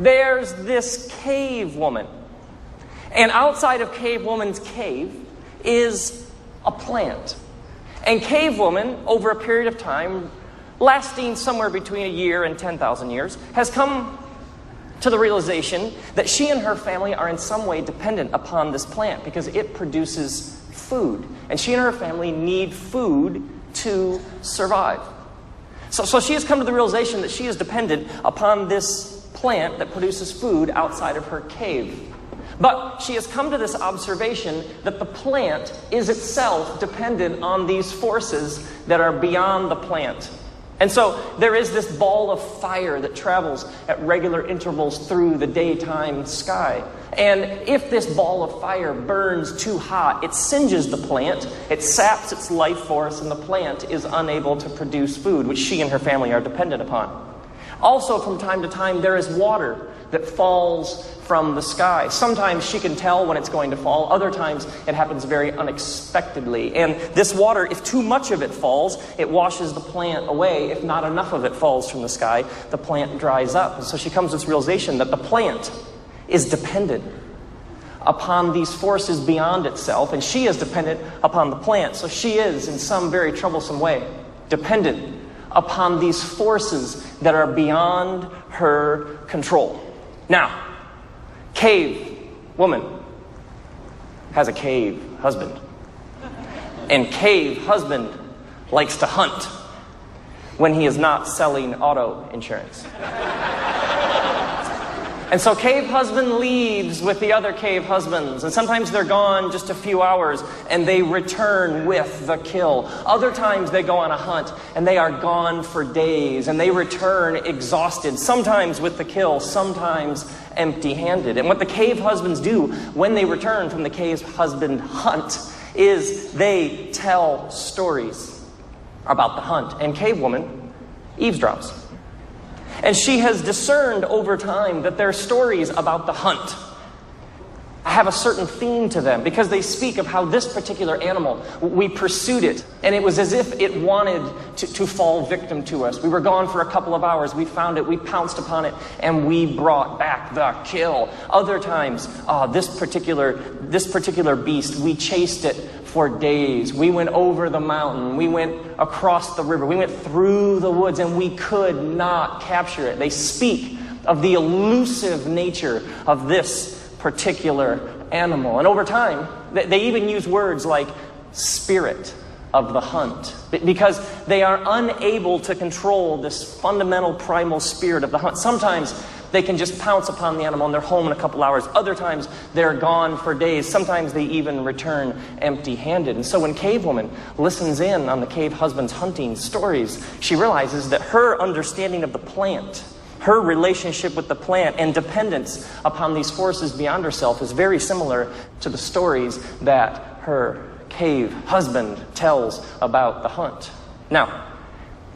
there's this cave woman. And outside of cave woman's cave is a plant. And cave woman, over a period of time, lasting somewhere between a year and 10,000 years, has come to the realization that she and her family are in some way dependent upon this plant because it produces food. And she and her family need food to survive. So she has come to the realization that she is dependent upon this plant that produces food outside of her cave. But she has come to this observation that the plant is itself dependent on these forces that are beyond the plant. And so there is this ball of fire that travels at regular intervals through the daytime sky. And if this ball of fire burns too hot, it singes the plant, it saps its life force, and the plant is unable to produce food, which she and her family are dependent upon. Also, from time to time, there is water that falls from the sky. Sometimes she can tell when it's going to fall. Other times it happens very unexpectedly. And this water, if too much of it falls, it washes the plant away. If not enough of it falls from the sky, the plant dries up. And so she comes to this realization that the plant is dependent upon these forces beyond itself, and she is dependent upon the plant. So she is, in some very troublesome way, dependent upon these forces that are beyond her control. Now, cave woman has a cave husband. And cave husband likes to hunt when he is not selling auto insurance. And so cave husband leaves with the other cave husbands. And sometimes they're gone just a few hours and they return with the kill. Other times they go on a hunt and they are gone for days and they return exhausted. Sometimes with the kill, sometimes empty-handed. And what the cave husbands do when they return from the cave husband hunt is they tell stories about the hunt. And cave woman eavesdrops. And she has discerned over time that their stories about the hunt have a certain theme to them because they speak of how this particular animal, we pursued it, and it was as if it wanted to fall victim to us. We were gone for a couple of hours, we found it, we pounced upon it, and we brought back the kill. Other times, this particular beast, we chased it for days. We went over the mountain, we went across the river, we went through the woods, and we could not capture it. They speak of the elusive nature of this particular animal. And over time, they even use words like spirit of the hunt because they are unable to control this fundamental primal spirit of the hunt. Sometimes they can just pounce upon the animal and they're home in a couple hours. Other times they're gone for days. Sometimes they even return empty-handed. And so when cave woman listens in on the cave husband's hunting stories, she realizes that her understanding of the plant, her relationship with the plant and dependence upon these forces beyond herself is very similar to the stories that her cave husband tells about the hunt. Now,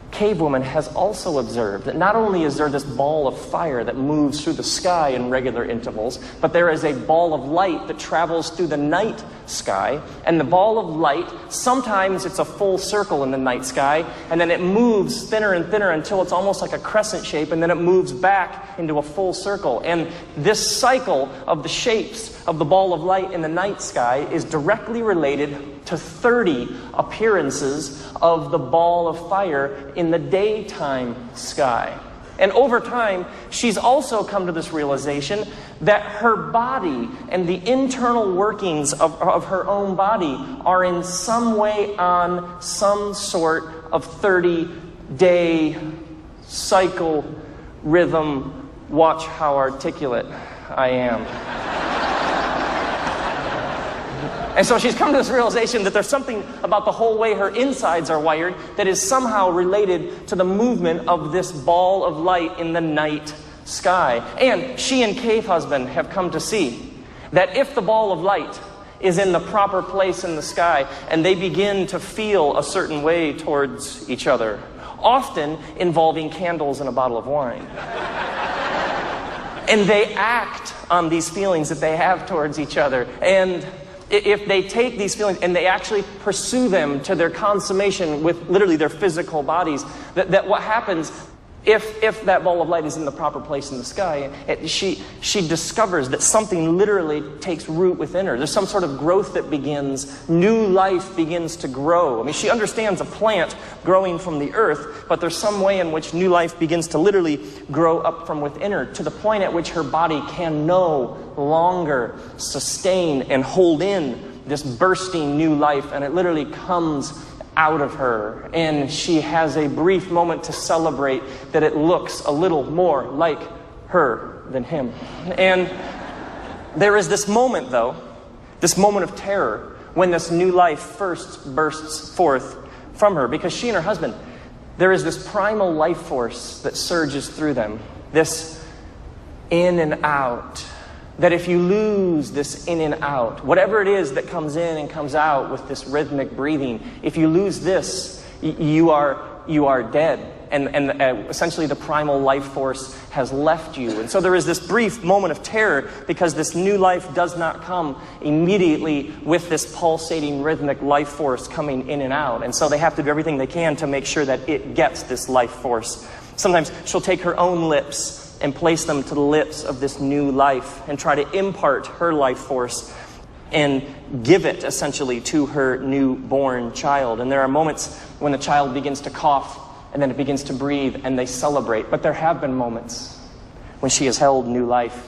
cave woman has also observed that not only is there this ball of fire that moves through the sky in regular intervals, but there is a ball of light that travels through the night sky. And the ball of light, sometimes it's a full circle in the night sky, and then it moves thinner and thinner until it's almost like a crescent shape, and then it moves back into a full circle. And this cycle of the shapes of the ball of light in the night sky is directly related to 30 appearances of the ball of fire in the daytime sky. And over time, she's also come to this realization that her body and the internal workings of her own body are in some way on some sort of 30-day cycle rhythm. Watch how articulate I am. And so she's come to this realization that there's something about the whole way her insides are wired that is somehow related to the movement of this ball of light in the night sky. And she and cave husband have come to see that if the ball of light is in the proper place in the sky and they begin to feel a certain way towards each other, often involving candles and a bottle of wine, and they act on these feelings that they have towards each other, and if they take these feelings and they actually pursue them to their consummation with literally their physical bodies, that what happens if that ball of light is in the proper place in the sky, she discovers that something literally takes root within her. There's some sort of growth that begins. New life begins to grow. I mean, she understands a plant growing from the earth, but there's some way in which new life begins to literally grow up from within her, to the point at which her body can no longer sustain and hold in this bursting new life, and it literally comes out of her, and she has a brief moment to celebrate that it looks a little more like her than him. And there is this moment, though, this moment of terror, when this new life first bursts forth from her, because she and her husband, there is this primal life force that surges through them, this in and out, that if you lose this in and out, whatever it is that comes in and comes out with this rhythmic breathing, if you lose this, you are dead. And essentially the primal life force has left you. And so there is this brief moment of terror because this new life does not come immediately with this pulsating rhythmic life force coming in and out. And so they have to do everything they can to make sure that it gets this life force. Sometimes she'll take her own lips and place them to the lips of this new life and try to impart her life force and give it essentially to her newborn child. And there are moments when the child begins to cough and then it begins to breathe and they celebrate. But there have been moments when she has held new life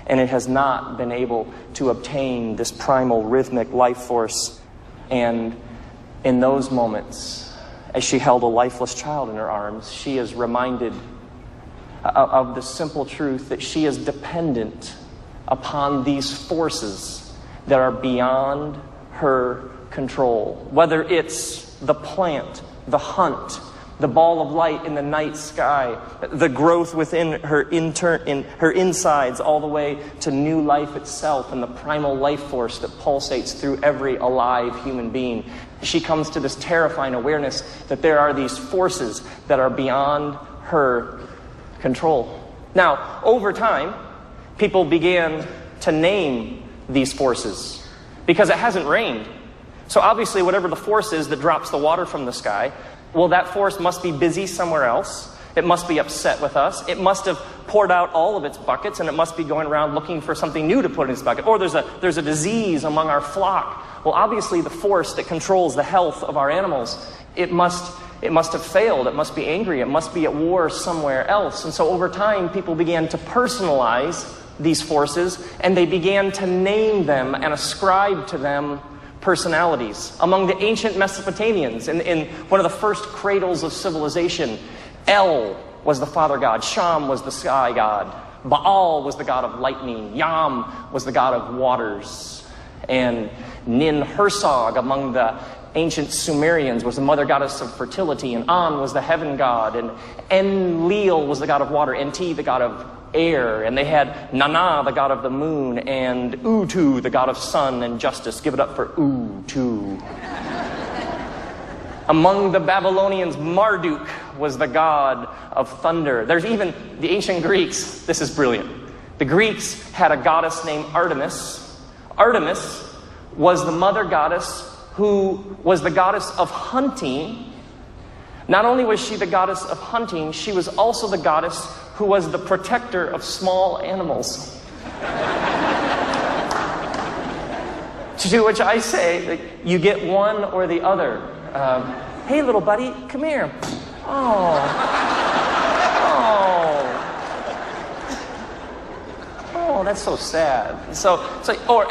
and it has not been able to obtain this primal rhythmic life force. And in those moments, as she held a lifeless child in her arms, she is reminded of the simple truth that she is dependent upon these forces that are beyond her control. Whether it's the plant, the hunt, the ball of light in the night sky, the growth within her in her insides, all the way to new life itself and the primal life force that pulsates through every alive human being. She comes to this terrifying awareness that there are these forces that are beyond her control. Now, over time, people began to name these forces because it hasn't rained. So obviously, whatever the force is that drops the water from the sky, well, that force must be busy somewhere else. It must be upset with us. It must have poured out all of its buckets, and it must be going around looking for something new to put in its bucket. Or there's a disease among our flock. Well, obviously, the force that controls the health of our animals, it must have failed. It must be angry. It must be at war somewhere else. And so over time, people began to personalize these forces, and they began to name them and ascribe to them personalities. Among the ancient Mesopotamians, in one of the first cradles of civilization, El was the father god, Sham was the sky god, Baal was the god of lightning, Yam was the god of waters, and Nin-Hersog among the ancient Sumerians was the mother goddess of fertility, and An was the heaven god, and Enlil was the god of water, Enki the god of air, and they had Nana the god of the moon, and Utu the god of sun and justice. Give it up for Utu. Among the Babylonians, Marduk was the god of thunder. There's even the ancient Greeks. This is brilliant. The Greeks had a goddess named Artemis. Artemis was the mother goddess who was the goddess of hunting. Not only was she the goddess of hunting, she was also the goddess who was the protector of small animals. To which I say that you get one or the other. Hey, little buddy, come here. Oh, that's so sad.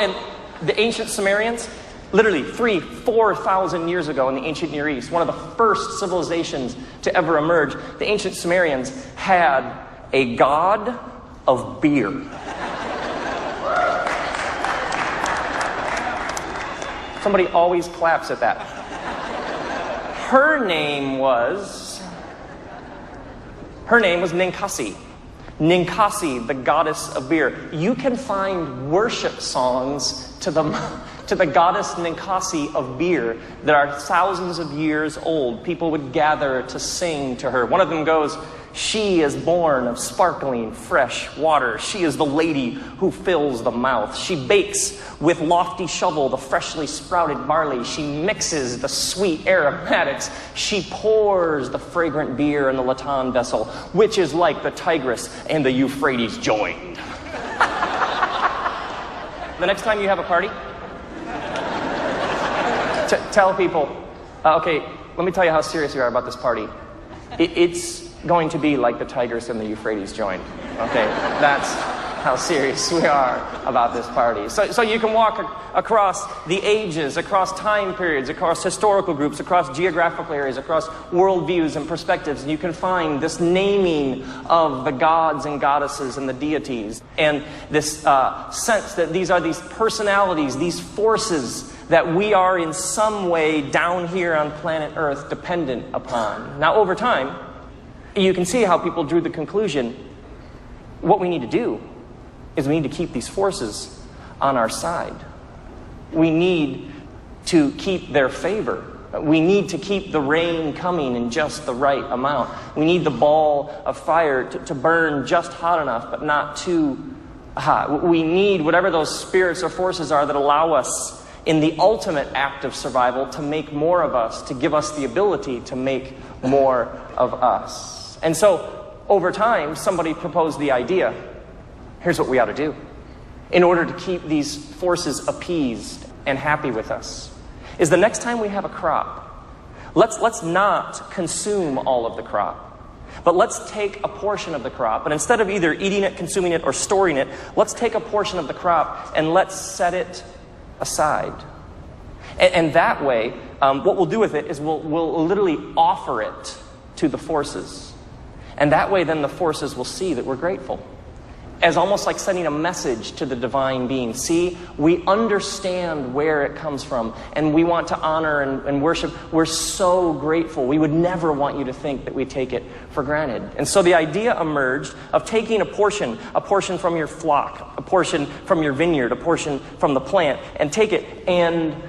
And the ancient Sumerians, literally 3,000-4,000 years ago in the ancient Near East, one of the first civilizations to ever emerge, the ancient Sumerians had a god of beer. Somebody always claps at that. Her name was Ninkasi. Ninkasi, the goddess of beer. You can find worship songs to the goddess Ninkasi of beer that are thousands of years old. People would gather to sing to her. One of them goes, She is born of sparkling, fresh water. She is the lady who fills the mouth. She bakes with lofty shovel the freshly sprouted barley. She mixes the sweet aromatics. She pours the fragrant beer in the latten vessel, which is like the Tigris and the Euphrates joined. The next time you have a party, tell people, okay, let me tell you how serious we are about this party. It's going to be like the Tigris and the Euphrates joined. Okay, that's how serious we are about this party. So you can walk across the ages, across time periods, across historical groups, across geographical areas, across worldviews and perspectives, and you can find this naming of the gods and goddesses and the deities, and this sense that these are these personalities, these forces that we are in some way down here on planet Earth dependent upon. Now, over time, you can see how people drew the conclusion, what we need to do is we need to keep these forces on our side. We need to keep their favor. We need to keep the rain coming in just the right amount. We need the ball of fire to burn just hot enough, but not too hot. We need whatever those spirits or forces are that allow us in the ultimate act of survival to make more of us, to give us the ability to make more of us. And so, over time, somebody proposed the idea, here's what we ought to do in order to keep these forces appeased and happy with us, is the next time we have a crop, let's not consume all of the crop, but let's take a portion of the crop, and instead of either eating it, consuming it, or storing it, let's take a portion of the crop and let's set it aside. And that way, what we'll do with it is we'll literally offer it to the forces. And that way then the forces will see that we're grateful. As almost like sending a message to the divine being. See, we understand where it comes from, and we want to honor and worship. We're so grateful. We would never want you to think that we take it for granted. And so the idea emerged of taking a portion from your flock, a portion from your vineyard, a portion from the plant, and take it and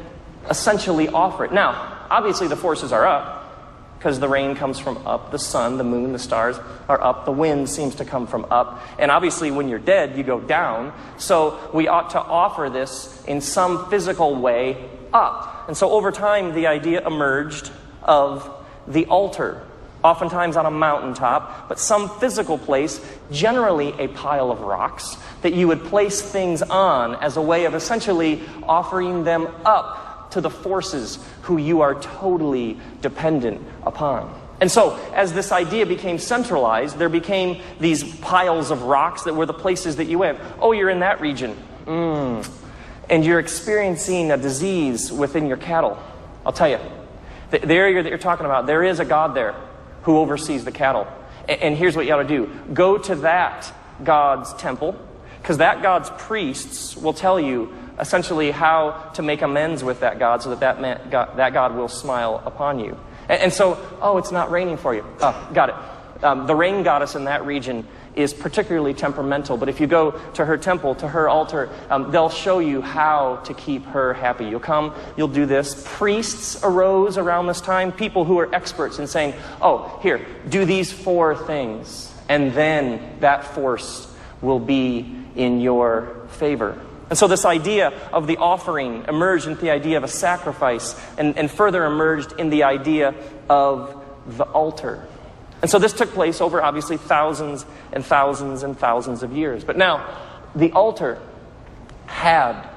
essentially offer it. Now, obviously the forces are up, because the rain comes from up, the sun, the moon, the stars are up, the wind seems to come from up, and obviously when you're dead, you go down, so we ought to offer this in some physical way up. And so over time, the idea emerged of the altar, oftentimes on a mountaintop, but some physical place, generally a pile of rocks, that you would place things on as a way of essentially offering them up to the forces who you are totally dependent upon. And so, as this idea became centralized, there became these piles of rocks that were the places that you went. Oh, you're in that region. And you're experiencing a disease within your cattle. I'll tell you, the area that you're talking about, there is a God there who oversees the cattle. And here's what you ought to do. Go to that God's temple, because that God's priests will tell you essentially how to make amends with that God so that God will smile upon you. And so, it's not raining for you. Got it. The rain goddess in that region is particularly temperamental, but if you go to her temple, to her altar, they'll show you how to keep her happy. You'll come, you'll do this. Priests arose around this time, people who are experts in saying, here, do these 4 things, and then that force will be in your favor. And so this idea of the offering emerged into the idea of a sacrifice, and further emerged in the idea of the altar. And so this took place over obviously thousands and thousands and thousands of years. But now, the altar had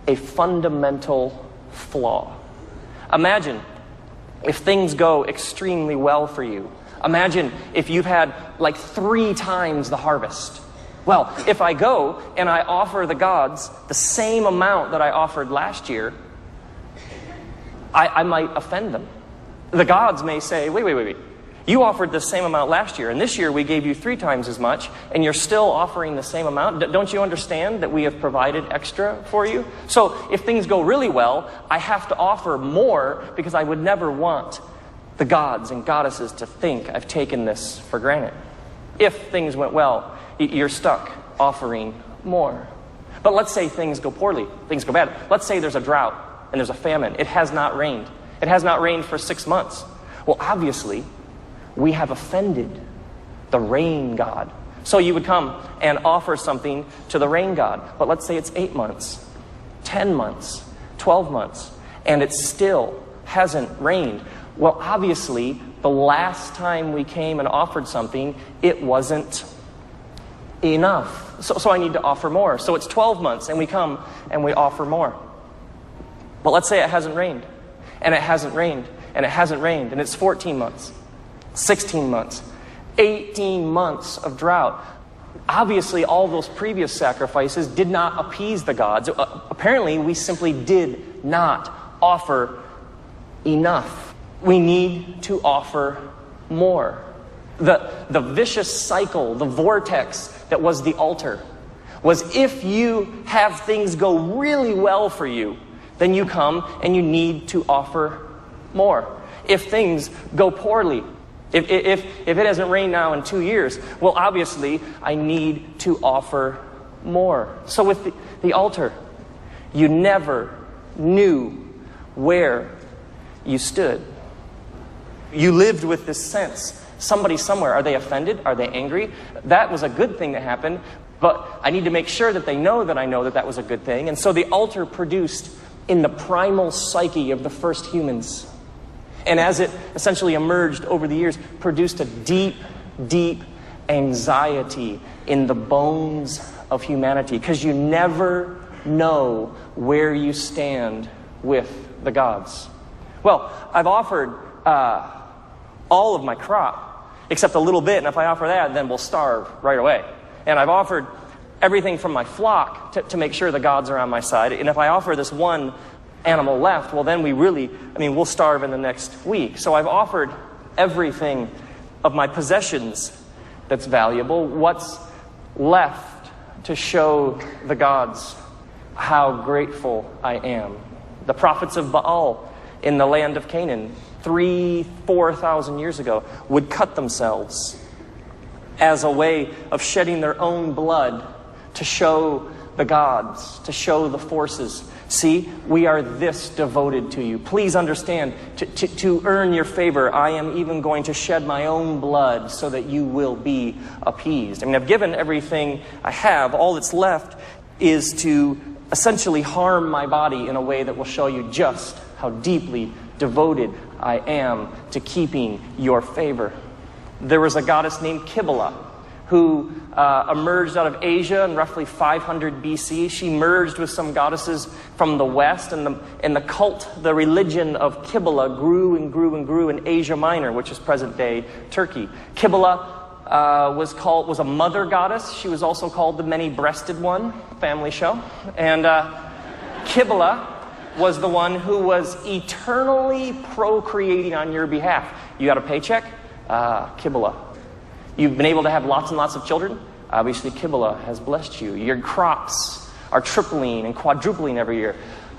a fundamental flaw. Imagine if things go extremely well for you. Imagine if you've had like 3 times the harvest. Well, if I go and I offer the gods the same amount that I offered last year, I might offend them. The gods may say, wait. You offered the same amount last year, and this year we gave you 3 times as much, and you're still offering the same amount. Don't you understand that we have provided extra for you? So if things go really well, I have to offer more because I would never want the gods and goddesses to think I've taken this for granted. If things went well, you're stuck offering more. But let's say things go poorly, things go bad. Let's say there's a drought and there's a famine. It has not rained. It has not rained for 6 months. Well, obviously, we have offended the rain god. So you would come and offer something to the rain god. But let's say it's 8 months, 10 months, 12 months, and it still hasn't rained. Well, obviously, the last time we came and offered something, it wasn't enough. So I need to offer more. So it's 12 months, and we come and we offer more. But let's say it hasn't rained, and it hasn't rained, and it hasn't rained, and it's 14 months, 16 months, 18 months of drought. Obviously, all those previous sacrifices did not appease the gods. Apparently, we simply did not offer enough. We need to offer more. The vicious cycle, the vortex that was the altar, was if you have things go really well for you, then you come and you need to offer more. If things go poorly, if it hasn't rained now in 2 years, well, obviously, I need to offer more. So with the altar, you never knew where you stood. You lived with this sense. Somebody somewhere, are they offended? Are they angry? That was a good thing that happened, but I need to make sure that they know that I know that that was a good thing. And so the altar produced in the primal psyche of the first humans, and as it essentially emerged over the years, produced a deep, deep anxiety in the bones of humanity, because you never know where you stand with the gods. Well, I've offered all of my crop, except a little bit, and if I offer that, then we'll starve right away. And I've offered everything from my flock to make sure the gods are on my side. And if I offer this one animal left, well, then we'll starve in the next week. So I've offered everything of my possessions that's valuable. What's left to show the gods how grateful I am? The prophets of Baal in the land of Canaan, 4,000 years ago, would cut themselves as a way of shedding their own blood to show the gods, to show the forces. See, we are this devoted to you. Please understand, to earn your favor, I am even going to shed my own blood so that you will be appeased. I mean, I've given everything I have. All that's left is to essentially harm my body in a way that will show you just how deeply devoted I am to keeping your favor. There was a goddess named Kibbalah who emerged out of Asia in roughly 500 BC. She merged with some goddesses from the West, and the cult, the religion of Kibbalah grew and grew and grew in Asia Minor, which is present-day Turkey. Kibbalah was a mother goddess. She was also called the many-breasted one, family show. And Kibbalah was the one who was eternally procreating on your behalf. You got a paycheck? Kibbalah. You've been able to have lots and lots of children? Obviously, Kibbalah has blessed you. Your crops are tripling and quadrupling every year.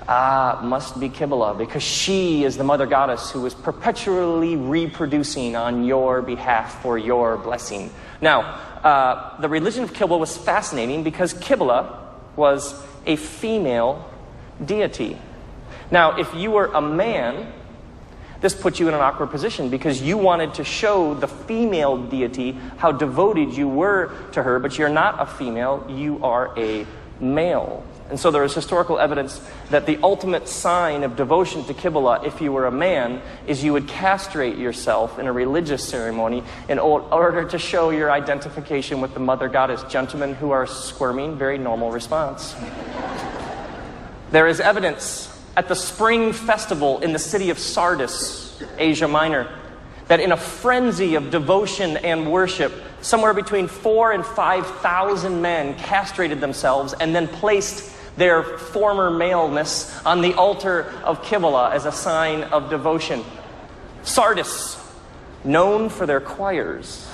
Must be Kibbalah, because she is the mother goddess who is perpetually reproducing on your behalf for your blessing. Now, the religion of Kibbalah was fascinating because Kibbalah was a female deity. Now, if you were a man, this put you in an awkward position because you wanted to show the female deity how devoted you were to her, but you're not a female, you are a male. And so there is historical evidence that the ultimate sign of devotion to Kibbalah, if you were a man, is you would castrate yourself in a religious ceremony in order to show your identification with the mother goddess. Gentlemen who are squirming, very normal response. There is evidence at the spring festival in the city of Sardis, Asia Minor, that in a frenzy of devotion and worship, somewhere between 4,000 and 5,000 men castrated themselves and then placed their former maleness on the altar of Kibbalah as a sign of devotion. Sardis, known for their choirs.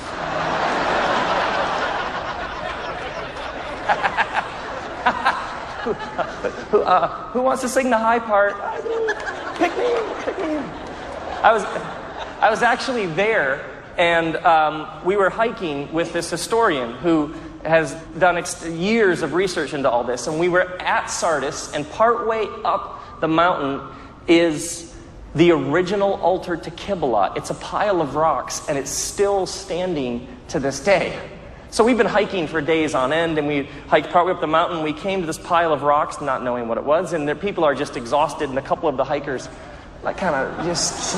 Who wants to sing the high part? Pick me. I was actually there, and we were hiking with this historian who has done years of research into all this, and we were at Sardis, and partway up the mountain is the original altar to Kibbalah. It's a pile of rocks, and it's still standing to this day. So we've been hiking for days on end, and we hiked partway up the mountain. We came to this pile of rocks, not knowing what it was, and the people are just exhausted, and a couple of the hikers like kind of just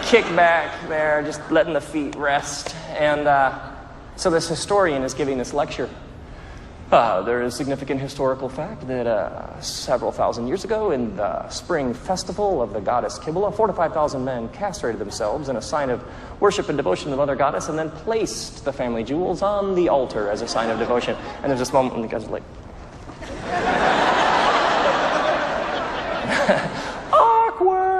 kick back there, just letting the feet rest. And so this historian is giving this lecture. There is a significant historical fact that several thousand years ago in the spring festival of the goddess Kibbalah, 4,000 to 5,000 men castrated themselves in a sign of worship and devotion to the mother goddess, and then placed the family jewels on the altar as a sign of devotion. And there's this moment when the guys are like, awkward.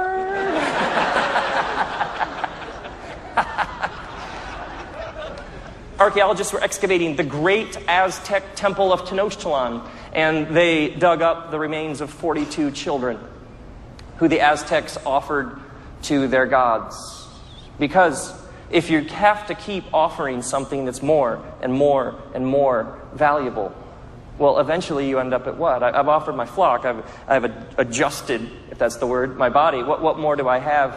Archaeologists were excavating the great Aztec temple of Tenochtitlan, and they dug up the remains of 42 children who the Aztecs offered to their gods. Because if you have to keep offering something that's more and more and more valuable, well, eventually you end up at what? I've offered my flock. I've adjusted, if that's the word, my body. What more do I have?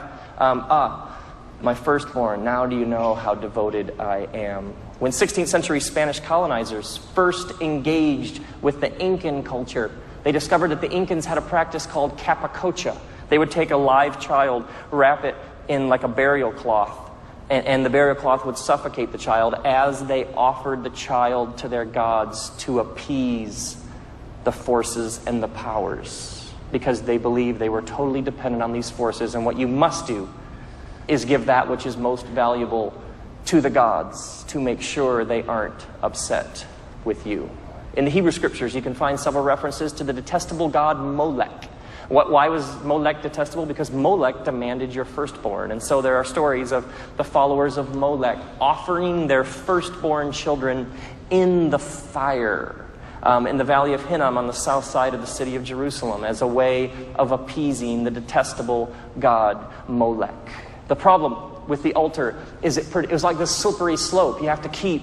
My firstborn. Now do you know how devoted I am? When 16th century Spanish colonizers first engaged with the Incan culture, they discovered that the Incans had a practice called capacocha. They would take a live child, wrap it in like a burial cloth, and the burial cloth would suffocate the child as they offered the child to their gods to appease the forces and the powers, because they believed they were totally dependent on these forces, and what you must do is give that which is most valuable to the gods to make sure they aren't upset with you. In the Hebrew scriptures, you can find several references to the detestable god Molech. Why was Molech detestable? Because Molech demanded your firstborn. And so there are stories of the followers of Molech offering their firstborn children in the fire in the valley of Hinnom on the south side of the city of Jerusalem as a way of appeasing the detestable god Molech. The problem with the altar is it was like this slippery slope. You have to keep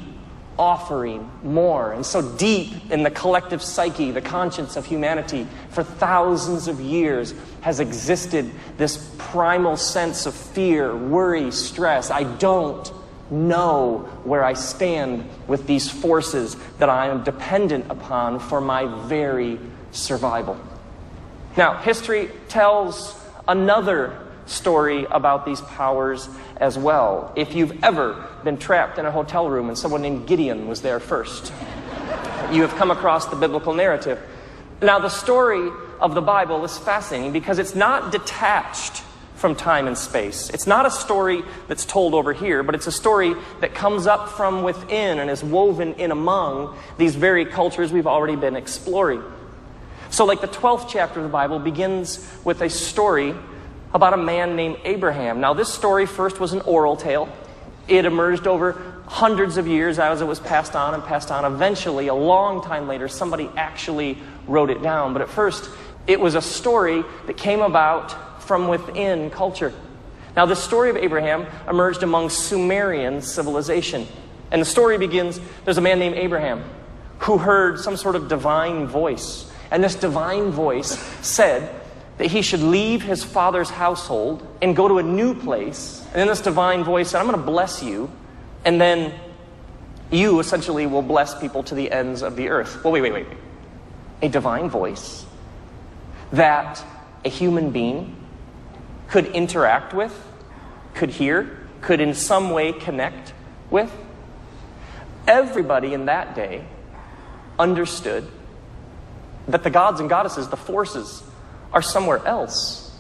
offering more. And so deep in the collective psyche, the conscience of humanity, for thousands of years has existed this primal sense of fear, worry, stress. I don't know where I stand with these forces that I am dependent upon for my very survival. Now, history tells another story about these powers as well. If you've ever been trapped in a hotel room and someone named Gideon was there first, you have come across the biblical narrative. Now, the story of the Bible is fascinating because it's not detached from time and space. It's not a story that's told over here, but it's a story that comes up from within and is woven in among these very cultures we've already been exploring. So like the 12th chapter of the Bible begins with a story about a man named Abraham. Now, this story first was an oral tale. It emerged over hundreds of years as it was passed on and passed on. Eventually, a long time later, somebody actually wrote it down. But at first, it was a story that came about from within culture. Now, the story of Abraham emerged among Sumerian civilization. And the story begins, there's a man named Abraham who heard some sort of divine voice. And this divine voice said that he should leave his father's household and go to a new place. And then this divine voice said, I'm going to bless you, and then you essentially will bless people to the ends of the earth. Well, wait. A divine voice that a human being could interact with, could hear, could in some way connect with. Everybody in that day understood that the gods and goddesses, the forces, are somewhere else.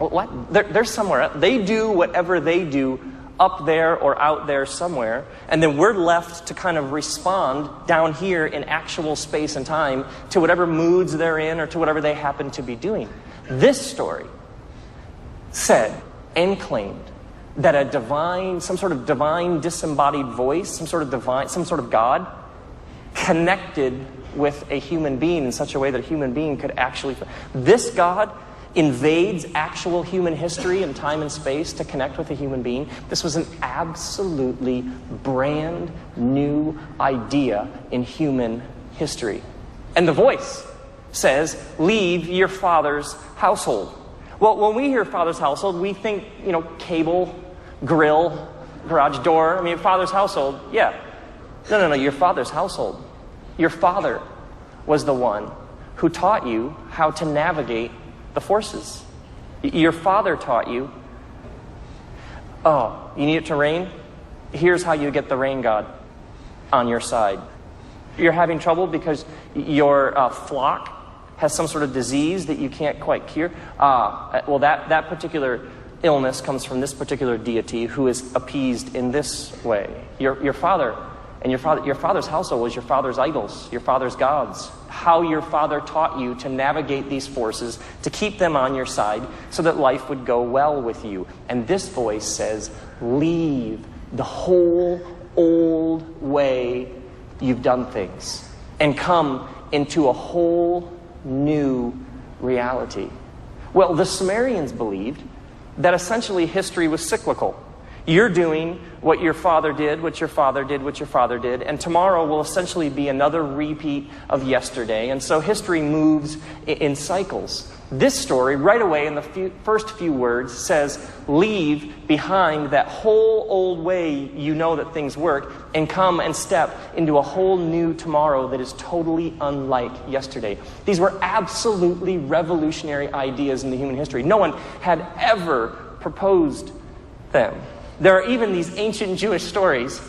Well, what? They're somewhere else. They do whatever they do up there or out there somewhere, and then we're left to kind of respond down here in actual space and time to whatever moods they're in or to whatever they happen to be doing. This story said and claimed that a divine, some sort of divine disembodied voice, some sort of God, connected with a human being in such a way that a human being could actually... This God invades actual human history and time and space to connect with a human being. This was an absolutely brand new idea in human history. And the voice says, leave your father's household. Well, when we hear Father's household, we think, cable, grill, garage door. I mean, Father's household, yeah. No, your Father's household. Your Father was the one who taught you how to navigate the forces. Your Father taught you, you need it to rain? Here's how you get the rain god on your side. You're having trouble because your flock has some sort of disease that you can't quite cure. Well, that particular illness comes from this particular deity who is appeased in this way. Your father and your father's household was your father's idols, your father's gods. How your father taught you to navigate these forces, to keep them on your side so that life would go well with you. And this voice says, leave the whole old way you've done things and come into a whole new reality. Well, the Sumerians believed that essentially history was cyclical. You're doing what your father did, what your father did, what your father did, and tomorrow will essentially be another repeat of yesterday. And so history moves in cycles. This story, right away in the first few words, says, leave behind that whole old way you know that things work and come and step into a whole new tomorrow that is totally unlike yesterday. These were absolutely revolutionary ideas in the human history. No one had ever proposed them. There are even these ancient Jewish stories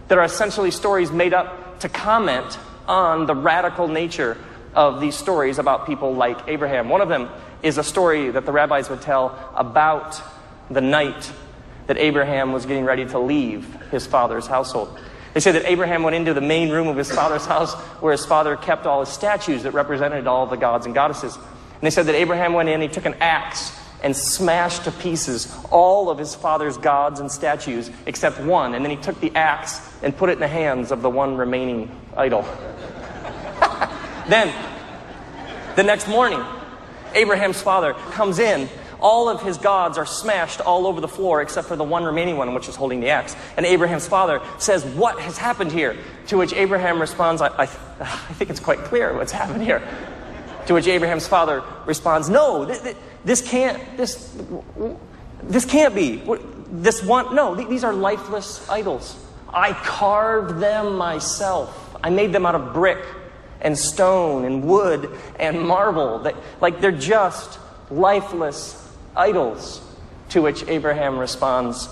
that are essentially stories made up to comment on the radical nature of these stories about people like Abraham. One of them is a story that the rabbis would tell about the night that Abraham was getting ready to leave his father's household. They say that Abraham went into the main room of his father's house where his father kept all his statues that represented all the gods and goddesses. And they said that Abraham went in, he took an axe and smashed to pieces all of his father's gods and statues except one. And then he took the axe and put it in the hands of the one remaining idol. Then, the next morning, Abraham's father comes in. All of his gods are smashed all over the floor except for the one remaining one, which is holding the axe. And Abraham's father says, what has happened here? To which Abraham responds, I think it's quite clear what's happened here. To which Abraham's father responds, no, this can't be. These are lifeless idols. I carved them myself. I made them out of brick and stone and wood and marble. They're just lifeless idols. To which Abraham responds,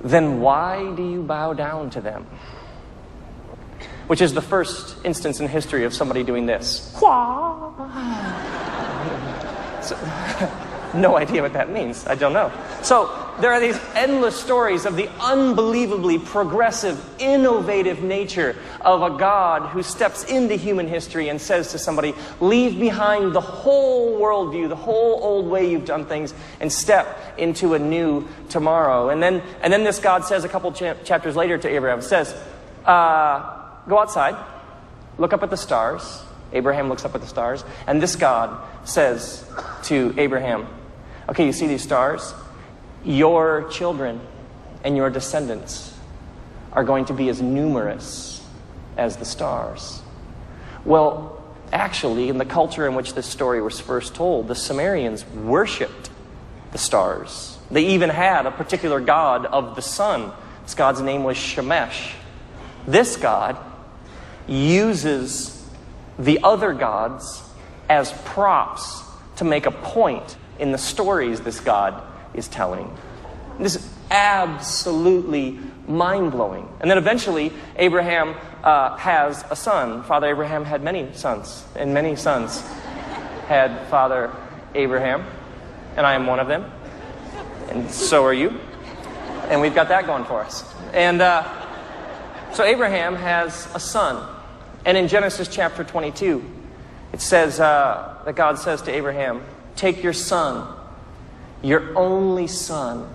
then why do you bow down to them? Which is the first instance in history of somebody doing this. So, no idea what that means. I don't know. So there are these endless stories of the unbelievably progressive, innovative nature of a God who steps into human history and says to somebody, leave behind the whole worldview, the whole old way you've done things, and step into a new tomorrow. And then this God says a couple chapters later to Abraham, says, go outside, look up at the stars. Abraham looks up at the stars. And this God says to Abraham, okay, you see these stars? Your children and your descendants are going to be as numerous as the stars. Well, actually, in the culture in which this story was first told, the Sumerians worshipped the stars. They even had a particular god of the sun. This god's name was Shemesh. This God uses the other gods as props to make a point in the stories this God is telling. This is absolutely mind-blowing. And then eventually, Abraham has a son. Father Abraham had many sons, and many sons had Father Abraham, and I am one of them, and so are you. And we've got that going for us. And so Abraham has a son. And in Genesis chapter 22, it says that God says to Abraham, take your son, your only son,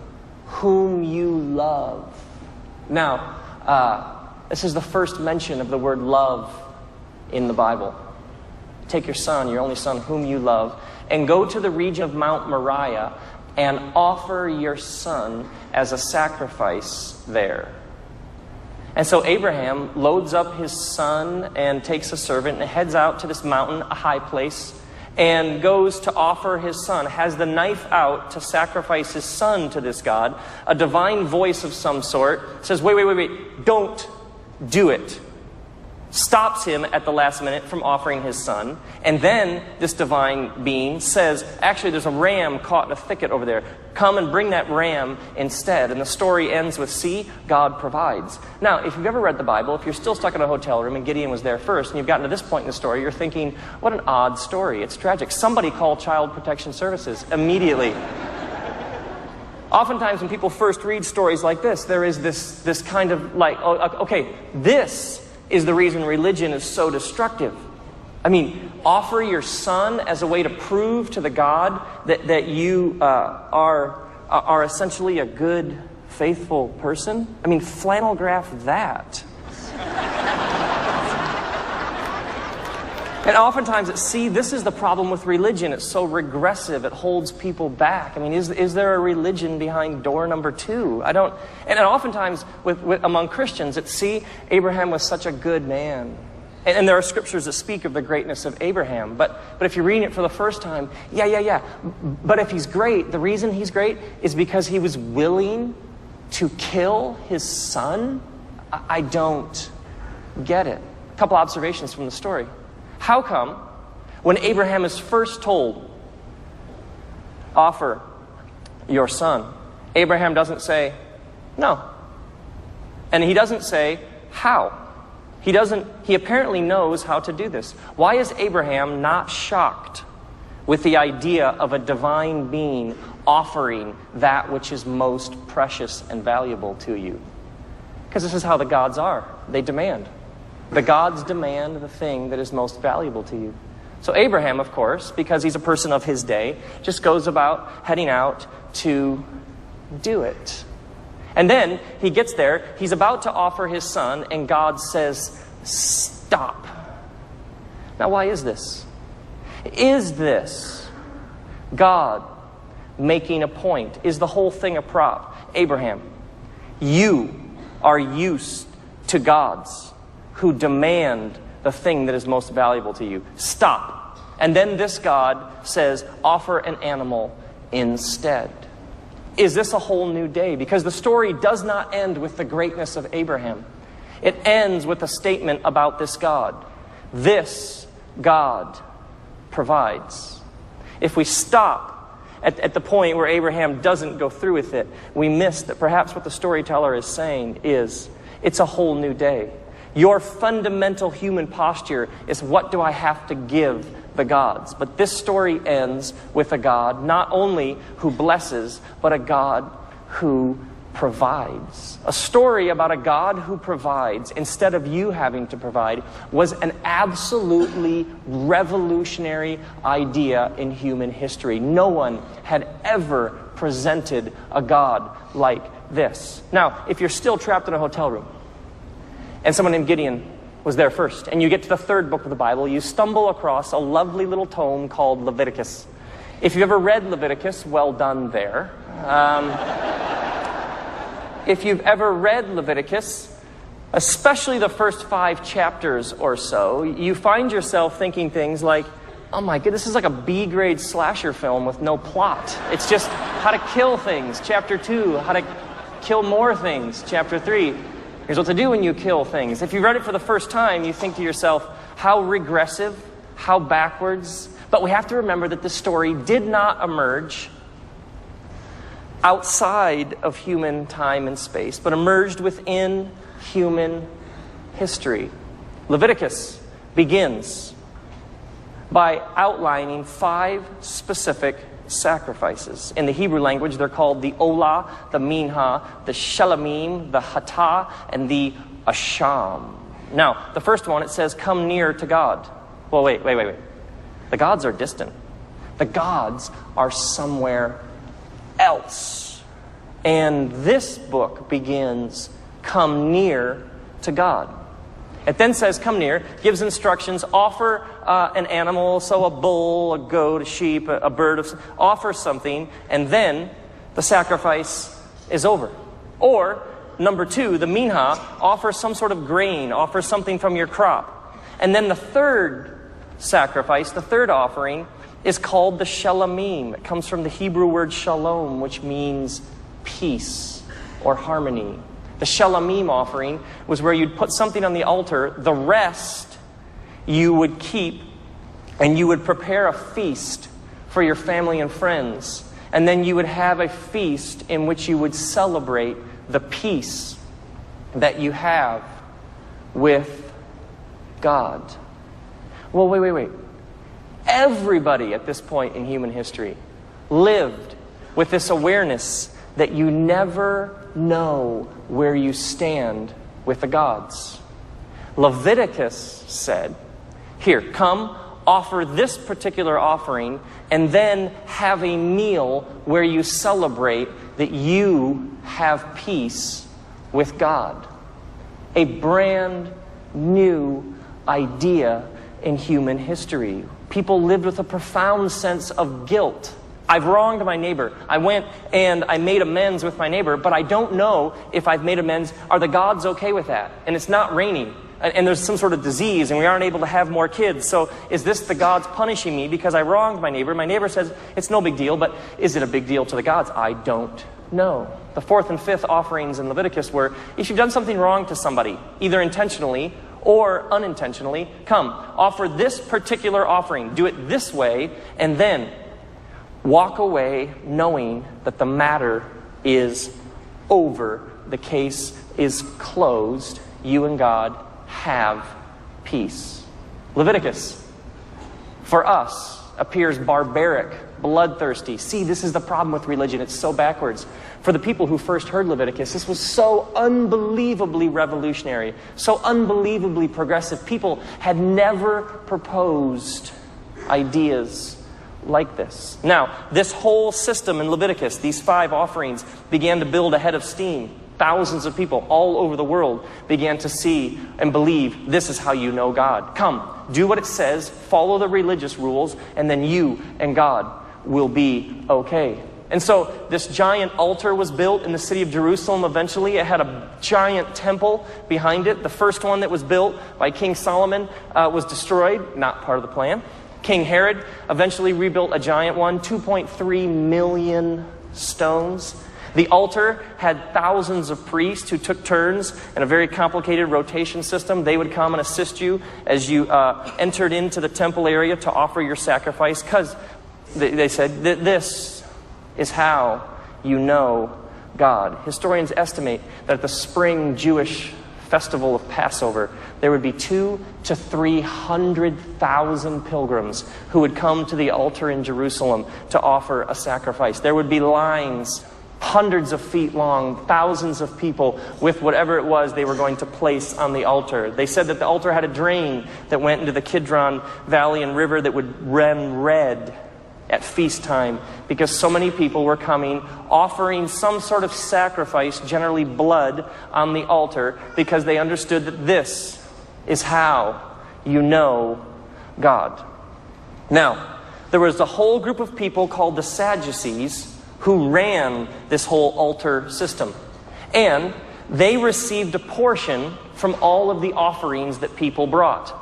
whom you love. Now, this is the first mention of the word love in the Bible. Take your son, your only son, whom you love, and go to the region of Mount Moriah and offer your son as a sacrifice there. And so Abraham loads up his son and takes a servant and heads out to this mountain, a high place. and goes to offer his son, has the knife out to sacrifice his son to this God, a divine voice of some sort says, wait, don't do it. Stops him at the last minute from offering his son. And then this divine being says, actually there's a ram caught in a thicket over there. Come and bring that ram instead. And the story ends with, see, God provides. Now, if you've ever read the Bible, if you're still stuck in a hotel room and Gideon was there first, and you've gotten to this point in the story, you're thinking, what an odd story. It's tragic. Somebody call Child Protection Services immediately. Oftentimes when people first read stories like this, there is this kind of like, oh, okay, this is the reason religion is so destructive. I mean, offer your son as a way to prove to the God that you are essentially a good, faithful person. I mean, flannel graph that. And oftentimes this is the problem with religion. It's so regressive. It holds people back. I mean, is there a religion behind door number 2? I don't. And oftentimes among Christians, Abraham was such a good man. And there are scriptures that speak of the greatness of Abraham. But if you're reading it for the first time, yeah. But if he's great, the reason he's great is because he was willing to kill his son? I don't get it. A couple observations from the story. How come when Abraham is first told, offer your son, Abraham doesn't say, no. And he doesn't say, how? He apparently knows how to do this. Why is Abraham not shocked with the idea of a divine being offering that which is most precious and valuable to you? Because this is how the gods are. They demand. The gods demand the thing that is most valuable to you. So Abraham, of course, because he's a person of his day, just goes about heading out to do it. And then he gets there, he's about to offer his son, and God says, stop. Now, why is this? Is this God making a point? Is the whole thing a prop? Abraham, you are used to gods who demand the thing that is most valuable to you. Stop. And then this God says, offer an animal instead. Is this a whole new day? Because the story does not end with the greatness of Abraham. It ends with a statement about this God. This God provides. If we stop at the point where Abraham doesn't go through with it, we miss that perhaps what the storyteller is saying is, it's a whole new day. Your fundamental human posture is, what do I have to give the gods? But this story ends with a God not only who blesses, but a God who provides. A story about a God who provides instead of you having to provide was an absolutely revolutionary idea in human history. No one had ever presented a God like this. Now, if you're still trapped in a hotel room, and someone named Gideon was there first, and you get to the 3rd book of the Bible, you stumble across a lovely little tome called Leviticus. If you've ever read Leviticus, well done there. If you've ever read Leviticus, especially the first 5 chapters or so, you find yourself thinking things like, oh my goodness, this is like a B-grade slasher film with no plot. It's just how to kill things, chapter 2, how to kill more things, chapter 3. Here's what to do when you kill things. If you read it for the first time, you think to yourself, how regressive, how backwards. But we have to remember that this story did not emerge outside of human time and space, but emerged within human history. Leviticus begins by outlining 5 specific sacrifices. In the Hebrew language, they're called the Olah, the Minha, the Shelamim, the Hatah, and the Asham. Now, the first one, it says, come near to God. Well, wait. The gods are distant. The gods are somewhere else. And this book begins, come near to God. It then says, come near, gives instructions, offer an animal, so a bull, a goat, a sheep, a bird, offer something, and then the sacrifice is over. Or, number 2, the minha, offer some sort of grain, offer something from your crop. And then the third sacrifice, the third offering, is called the shelamim. It comes from the Hebrew word shalom, which means peace or harmony. The shelamim offering was where you'd put something on the altar, the rest you would keep, and you would prepare a feast for your family and friends. And then you would have a feast in which you would celebrate the peace that you have with God. Well, wait. Everybody at this point in human history lived with this awareness that you never know where you stand with the gods. Leviticus said, here, come, offer this particular offering, and then have a meal where you celebrate that you have peace with God. A brand new idea in human history. People lived with a profound sense of guilt. I've wronged my neighbor. I went and I made amends with my neighbor, but I don't know if I've made amends. Are the gods okay with that? And it's not raining. And there's some sort of disease and we aren't able to have more kids. So is this the gods punishing me because I wronged my neighbor? My neighbor says it's no big deal, but is it a big deal to the gods? I don't know. The fourth and fifth offerings in Leviticus were, if you've done something wrong to somebody, either intentionally or unintentionally, come, offer this particular offering. Do it this way, and then walk away knowing that the matter is over. The case is closed. You and God have peace. Leviticus, for us, appears barbaric, bloodthirsty. See, this is the problem with religion. It's so backwards. For the people who first heard Leviticus, this was so unbelievably revolutionary, so unbelievably progressive. People had never proposed ideas like this. Now, this whole system in Leviticus, these 5 offerings, began to build a head of steam. Thousands of people all over the world began to see and believe this is how you know God. Come, do what it says, follow the religious rules, and then you and God will be okay. And so this giant altar was built in the city of Jerusalem eventually. It had a giant temple behind it. The first one that was built by King Solomon was destroyed, not part of the plan. King Herod eventually rebuilt a giant one, 2.3 million stones. The altar had thousands of priests who took turns in a very complicated rotation system. They would come and assist you as you entered into the temple area to offer your sacrifice, because they said that this is how you know God. Historians estimate that at the spring Jewish festival of Passover, there would be 200,000 to 300,000 pilgrims who would come to the altar in Jerusalem to offer a sacrifice. There would be lines hundreds of feet long, thousands of people with whatever it was they were going to place on the altar. They said that the altar had a drain that went into the Kidron Valley and river that would run red at feast time, because so many people were coming, offering some sort of sacrifice, generally blood, on the altar, because they understood that this is how you know God. Now, there was a whole group of people called the Sadducees who ran this whole altar system. And they received a portion from all of the offerings that people brought.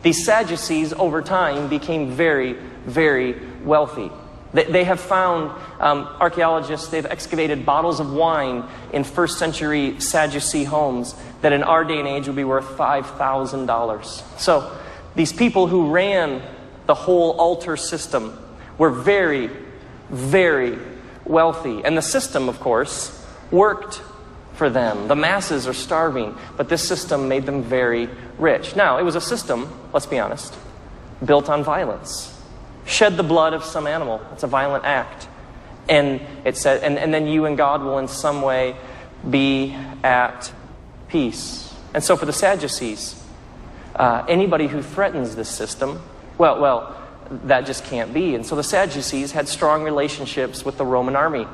These Sadducees, over time, became very, very wealthy. They have found, archaeologists, they've excavated bottles of wine in first century Sadducee homes that in our day and age would be worth $5,000. So these people who ran the whole altar system were very, very wealthy. And the system, of course, worked for them. The masses are starving, but this system made them very rich. Now, it was a system, let's be honest, built on violence. Shed the blood of some animal. It's a violent act. And it said, and then you and God will in some way be at peace. And so for the Sadducees, anybody who threatens this system, well, that just can't be. And so the Sadducees had strong relationships with the Roman army.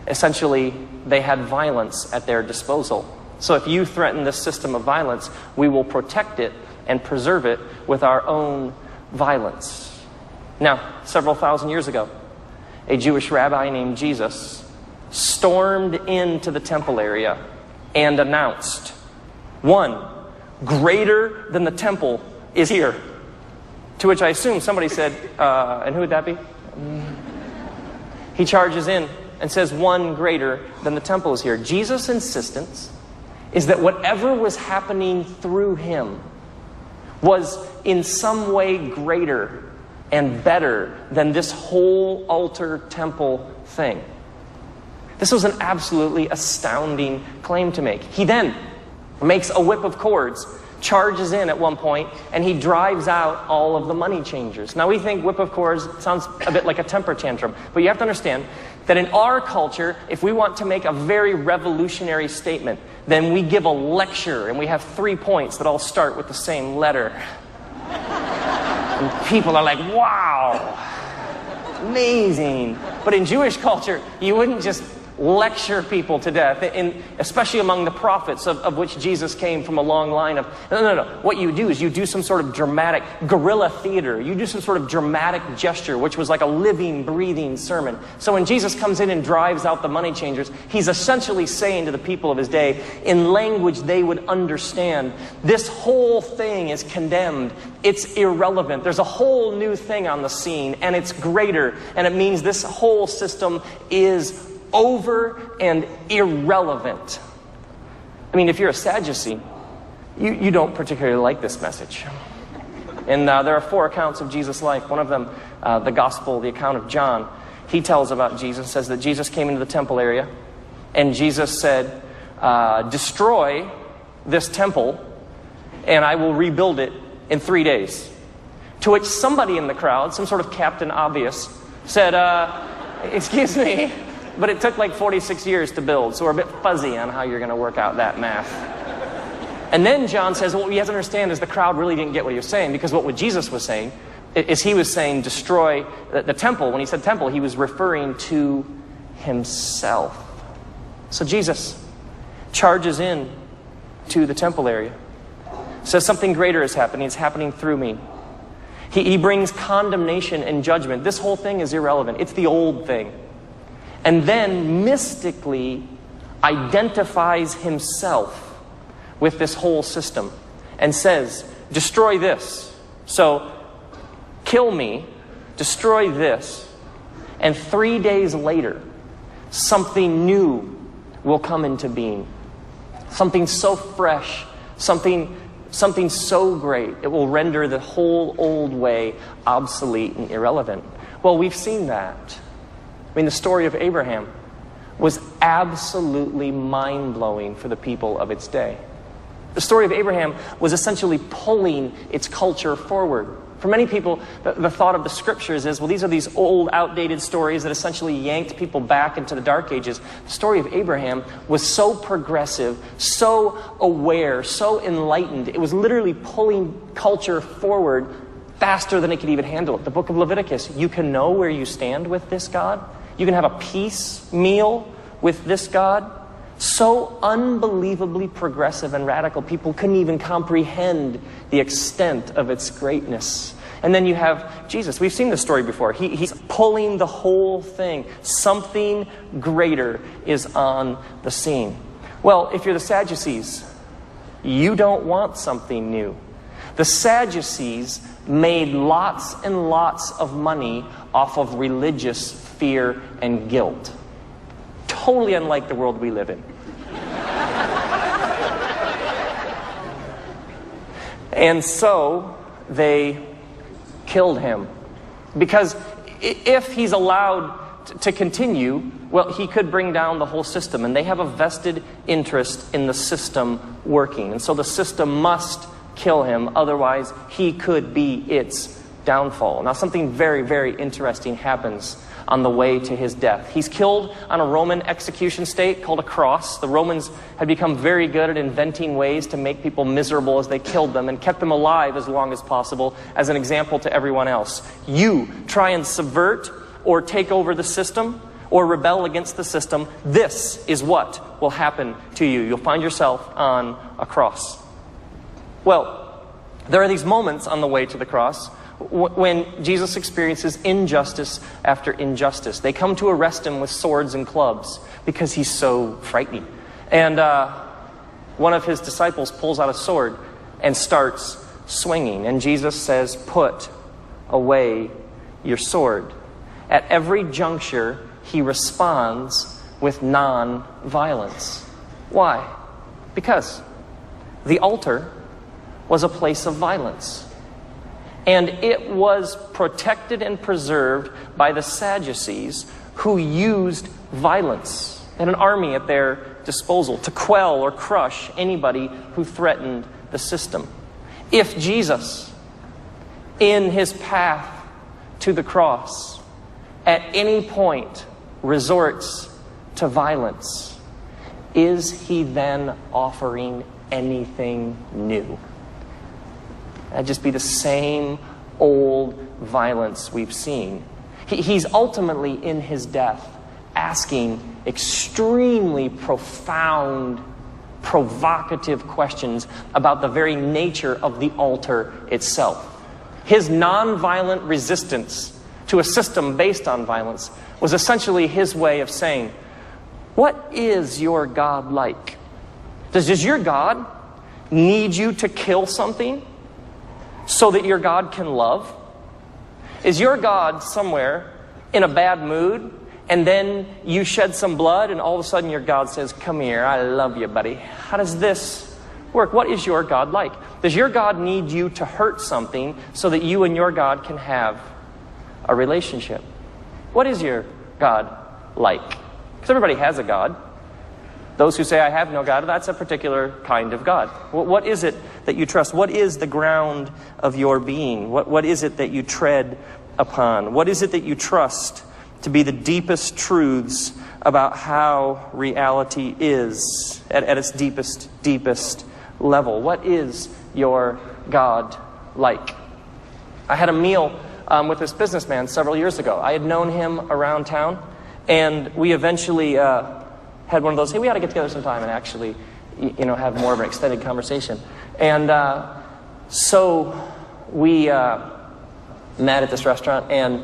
Essentially, they had violence at their disposal. So if you threaten this system of violence, we will protect it and preserve it with our own violence. Now, several thousand years ago, a Jewish rabbi named Jesus stormed into the temple area and announced, one greater than the temple is here. To which I assume somebody said, and who would that be? He charges in and says, one greater than the temple is here. Jesus' insistence is that whatever was happening through him was in some way greater and better than this whole altar temple thing. This was an absolutely astounding claim to make. He then makes a whip of cords, charges in at one point, and he drives out all of the money changers. Now we think whip of cords sounds a bit like a temper tantrum, but you have to understand that in our culture, if we want to make a very revolutionary statement, then we give a lecture, and we have 3 points that all start with the same letter. And people are like, wow, amazing. But in Jewish culture, you wouldn't just lecture people to death, especially among the prophets of which Jesus came from a long line of... No. What you do is you do some sort of dramatic guerrilla theater. You do some sort of dramatic gesture, which was like a living, breathing sermon. So when Jesus comes in and drives out the money changers, he's essentially saying to the people of his day, in language they would understand, this whole thing is condemned. It's irrelevant. There's a whole new thing on the scene, and it's greater. And it means this whole system is over and irrelevant. I mean, if you're a Sadducee, you don't particularly like this message. And there are 4 accounts of Jesus' life. One of them, the gospel, the account of John, he tells about Jesus, says that Jesus came into the temple area, and Jesus said, destroy this temple, and I will rebuild it in 3 days. To which somebody in the crowd, some sort of Captain Obvious, said, excuse me, but it took like 46 years to build, so we're a bit fuzzy on how you're going to work out that math. And then John says, what you have to understand is the crowd really didn't get what he was saying, because what Jesus was saying is he was saying destroy the temple. When he said temple, he was referring to himself. So Jesus charges in to the temple area, says something greater is happening. It's happening through me. He brings condemnation and judgment. This whole thing is irrelevant. It's the old thing. And then mystically identifies himself with this whole system and says, destroy this. So, kill me, destroy this, and 3 days later, something new will come into being. Something so fresh, something so great, it will render the whole old way obsolete and irrelevant. Well, we've seen that. I mean, the story of Abraham was absolutely mind-blowing for the people of its day. The story of Abraham was essentially pulling its culture forward. For many people, the thought of the scriptures is, well, these are these old, outdated stories that essentially yanked people back into the dark ages. The story of Abraham was so progressive, so aware, so enlightened. It was literally pulling culture forward faster than it could even handle it. The book of Leviticus, you can know where you stand with this God. You can have a peace meal with this God. So unbelievably progressive and radical, people couldn't even comprehend the extent of its greatness. And then you have Jesus. We've seen this story before. He's pulling the whole thing. Something greater is on the scene. Well, if you're the Sadducees, you don't want something new. The Sadducees made lots and lots of money off of religious fear and guilt. Totally unlike the world we live in. And so they killed him. Because if he's allowed to continue, well, he could bring down the whole system. And they have a vested interest in the system working. And so the system must kill him. Otherwise, he could be its downfall. Now, something very, very interesting happens on the way to his death. He's killed on a Roman execution stake called a cross. The Romans had become very good at inventing ways to make people miserable as they killed them and kept them alive as long as possible as an example to everyone else. You try and subvert or take over the system or rebel against the system, this is what will happen to you. You'll find yourself on a cross. Well, there are these moments on the way to the cross when Jesus experiences injustice after injustice. They come to arrest him with swords and clubs because he's so frightening. And one of his disciples pulls out a sword and starts swinging. And Jesus says, put away your sword. At every juncture, he responds with non-violence. Why? Because the altar was a place of violence. And it was protected and preserved by the Sadducees, who used violence and an army at their disposal to quell or crush anybody who threatened the system. If Jesus, in his path to the cross, at any point resorts to violence, is he then offering anything new? That'd just be the same old violence we've seen. He's ultimately, in his death, asking extremely profound, provocative questions about the very nature of the altar itself. His nonviolent resistance to a system based on violence was essentially his way of saying, what is your God like? Does your God need you to kill something so that your God can love? Is your God somewhere in a bad mood, and then you shed some blood, and all of a sudden your God says, come here, I love you, buddy? How does this work? What is your God like? Does your God need you to hurt something so that you and your God can have a relationship? What is your God like? Because everybody has a God. Those who say, I have no God, that's a particular kind of God. What is it that you trust? What is the ground of your being? What is it that you tread upon? What is it that you trust to be the deepest truths about how reality is at its deepest level? What is your God like? I had a meal with this businessman several years ago. I had known him around town, and we eventually had one of those, hey, we ought to get together sometime and actually, have more of an extended conversation. And so we met at this restaurant, and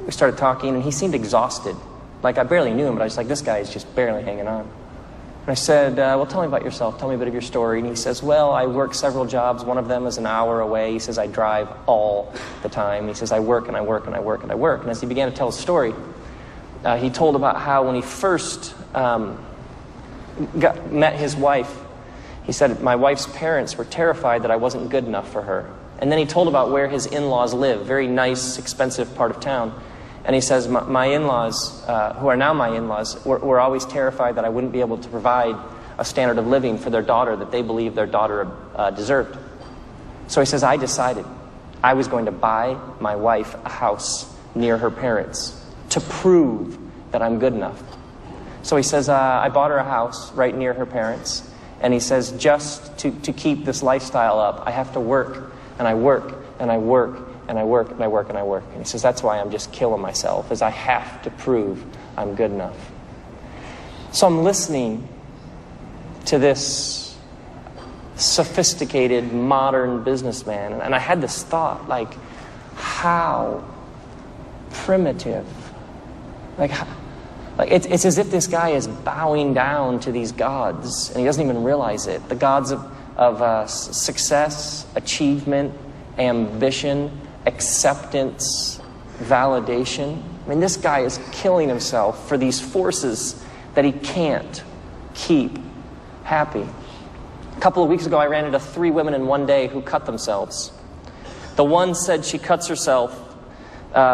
we started talking, and he seemed exhausted. Like, I barely knew him, but I was like, this guy is just barely hanging on. And I said, well, tell me about yourself. Tell me a bit of your story. And he says, well, I work several jobs. One of them is an hour away. He says, I drive all the time. He says, I work and I work and I work and I work. And as he began to tell his story, he told about how when he first met his wife, he said, my wife's parents were terrified that I wasn't good enough for her. And then he told about where his in-laws live, very nice, expensive part of town. And he says, my in-laws, who are now my in-laws, were always terrified that I wouldn't be able to provide a standard of living for their daughter that they believed their daughter deserved. So he says, I decided I was going to buy my wife a house near her parents to prove that I'm good enough. So he says, I bought her a house right near her parents. And he says, just to keep this lifestyle up, I have to work, and I work, and I work, and I work, and I work, and I work. And he says, that's why I'm just killing myself, is I have to prove I'm good enough. So I'm listening to this sophisticated, modern businessman, and I had this thought, like, how primitive. Like it's as if this guy is bowing down to these gods, and he doesn't even realize it. The gods of success, achievement, ambition, acceptance, validation. I mean, this guy is killing himself for these forces that he can't keep happy. A couple of weeks ago, I ran into 3 women in one day who cut themselves. The one said she cuts herself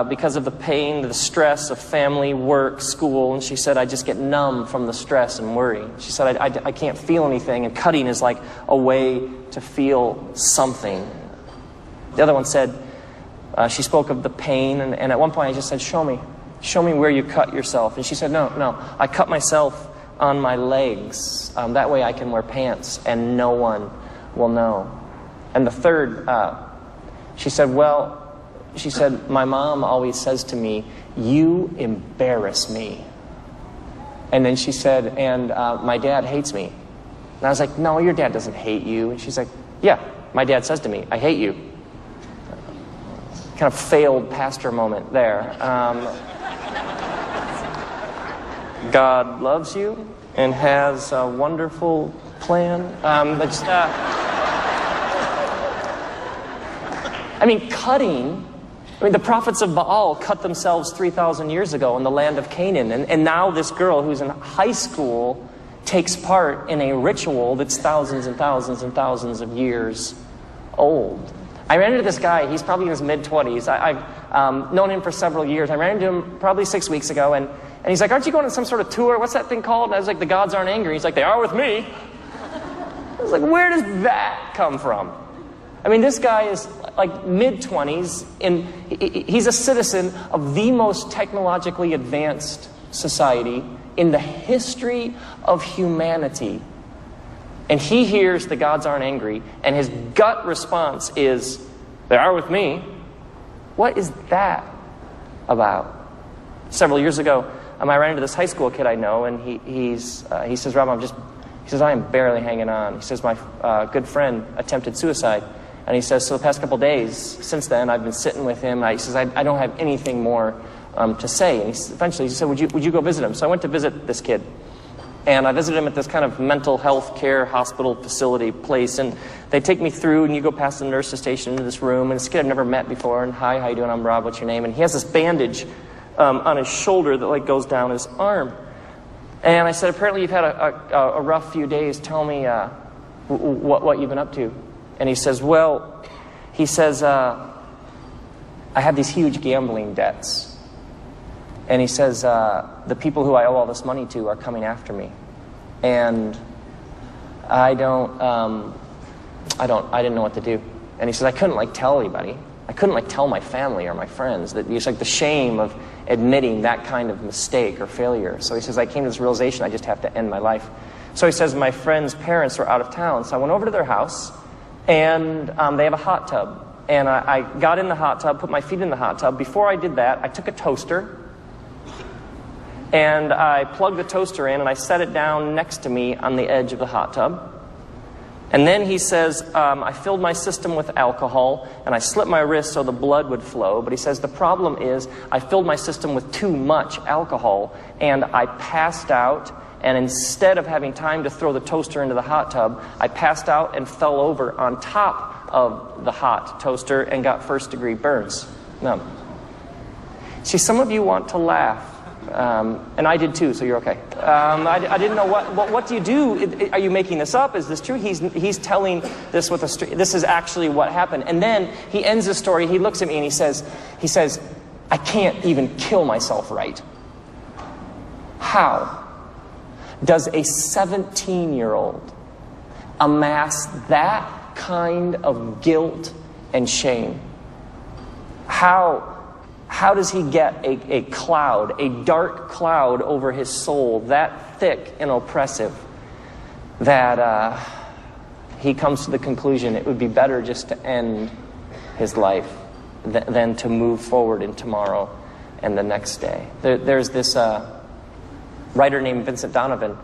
because of the pain, the stress of family, work, school, and she said, I just get numb from the stress and worry. She said, I can't feel anything, and cutting is like a way to feel something. The other one said, she spoke of the pain, and at one point I just said, show me where you cut yourself. And she said, no, I cut myself on my legs. That way I can wear pants and no one will know. And the third, she said, my mom always says to me, you embarrass me. And then she said, and my dad hates me. And I was like, no, your dad doesn't hate you. And she's like, yeah, my dad says to me, I hate you. Kind of failed pastor moment there. God loves you and has a wonderful plan. Cutting I mean, the prophets of Baal cut themselves 3,000 years ago in the land of Canaan. And now this girl who's in high school takes part in a ritual that's thousands and thousands and thousands of years old. I ran into this guy. He's probably in his mid-20s. I've known him for several years. I ran into him probably 6 weeks ago. And he's like, aren't you going on some sort of tour? What's that thing called? And I was like, the gods aren't angry. He's like, they are with me. I was like, where does that come from? I mean, this guy is like mid-20s, and he's a citizen of the most technologically advanced society in the history of humanity. And he hears the gods aren't angry, and his gut response is, they are with me. What is that about? Several years ago, I ran into this high school kid I know, and he says, Rob, he says, I am barely hanging on. He says, my good friend attempted suicide. And he says, so the past couple days, since then, I've been sitting with him. He says, I don't have anything more to say. And eventually he said, would you go visit him? So I went to visit this kid. And I visited him at this kind of mental health care hospital facility place. And they take me through, and you go past the nurse's station into this room. And this kid I've never met before. And hi, how you doing? I'm Rob. What's your name? And he has this bandage on his shoulder that like goes down his arm. And I said, apparently you've had a rough few days. Tell me what you've been up to. And he says, I have these huge gambling debts. And he says, the people who I owe all this money to are coming after me. And I didn't know what to do. And he says, I couldn't tell anybody. I couldn't tell my family or my friends. That it's like the shame of admitting that kind of mistake or failure. So he says, I came to this realization, I just have to end my life. So he says, my friend's parents were out of town. So I went over to their house, and they have a hot tub. And I got in the hot tub, put my feet in the hot tub. Before I did that, I took a toaster, and I plugged the toaster in, and I set it down next to me on the edge of the hot tub. And then he says, I filled my system with alcohol, and I slit my wrist so the blood would flow. But he says, the problem is I filled my system with too much alcohol, and I passed out. And instead of having time to throw the toaster into the hot tub, I passed out and fell over on top of the hot toaster and got first-degree burns. No. See, some of you want to laugh. And I did too, so you're okay. I didn't know what do you do? Are you making this up? Is this true? He's telling this with this is actually what happened. And then he ends the story. He looks at me and he says, I can't even kill myself right. How does a 17-year-old amass that kind of guilt and shame? How does he get a cloud, a dark cloud over his soul that thick and oppressive that he comes to the conclusion it would be better just to end his life than to move forward in tomorrow and the next day? There's this writer named Vincent Donovan,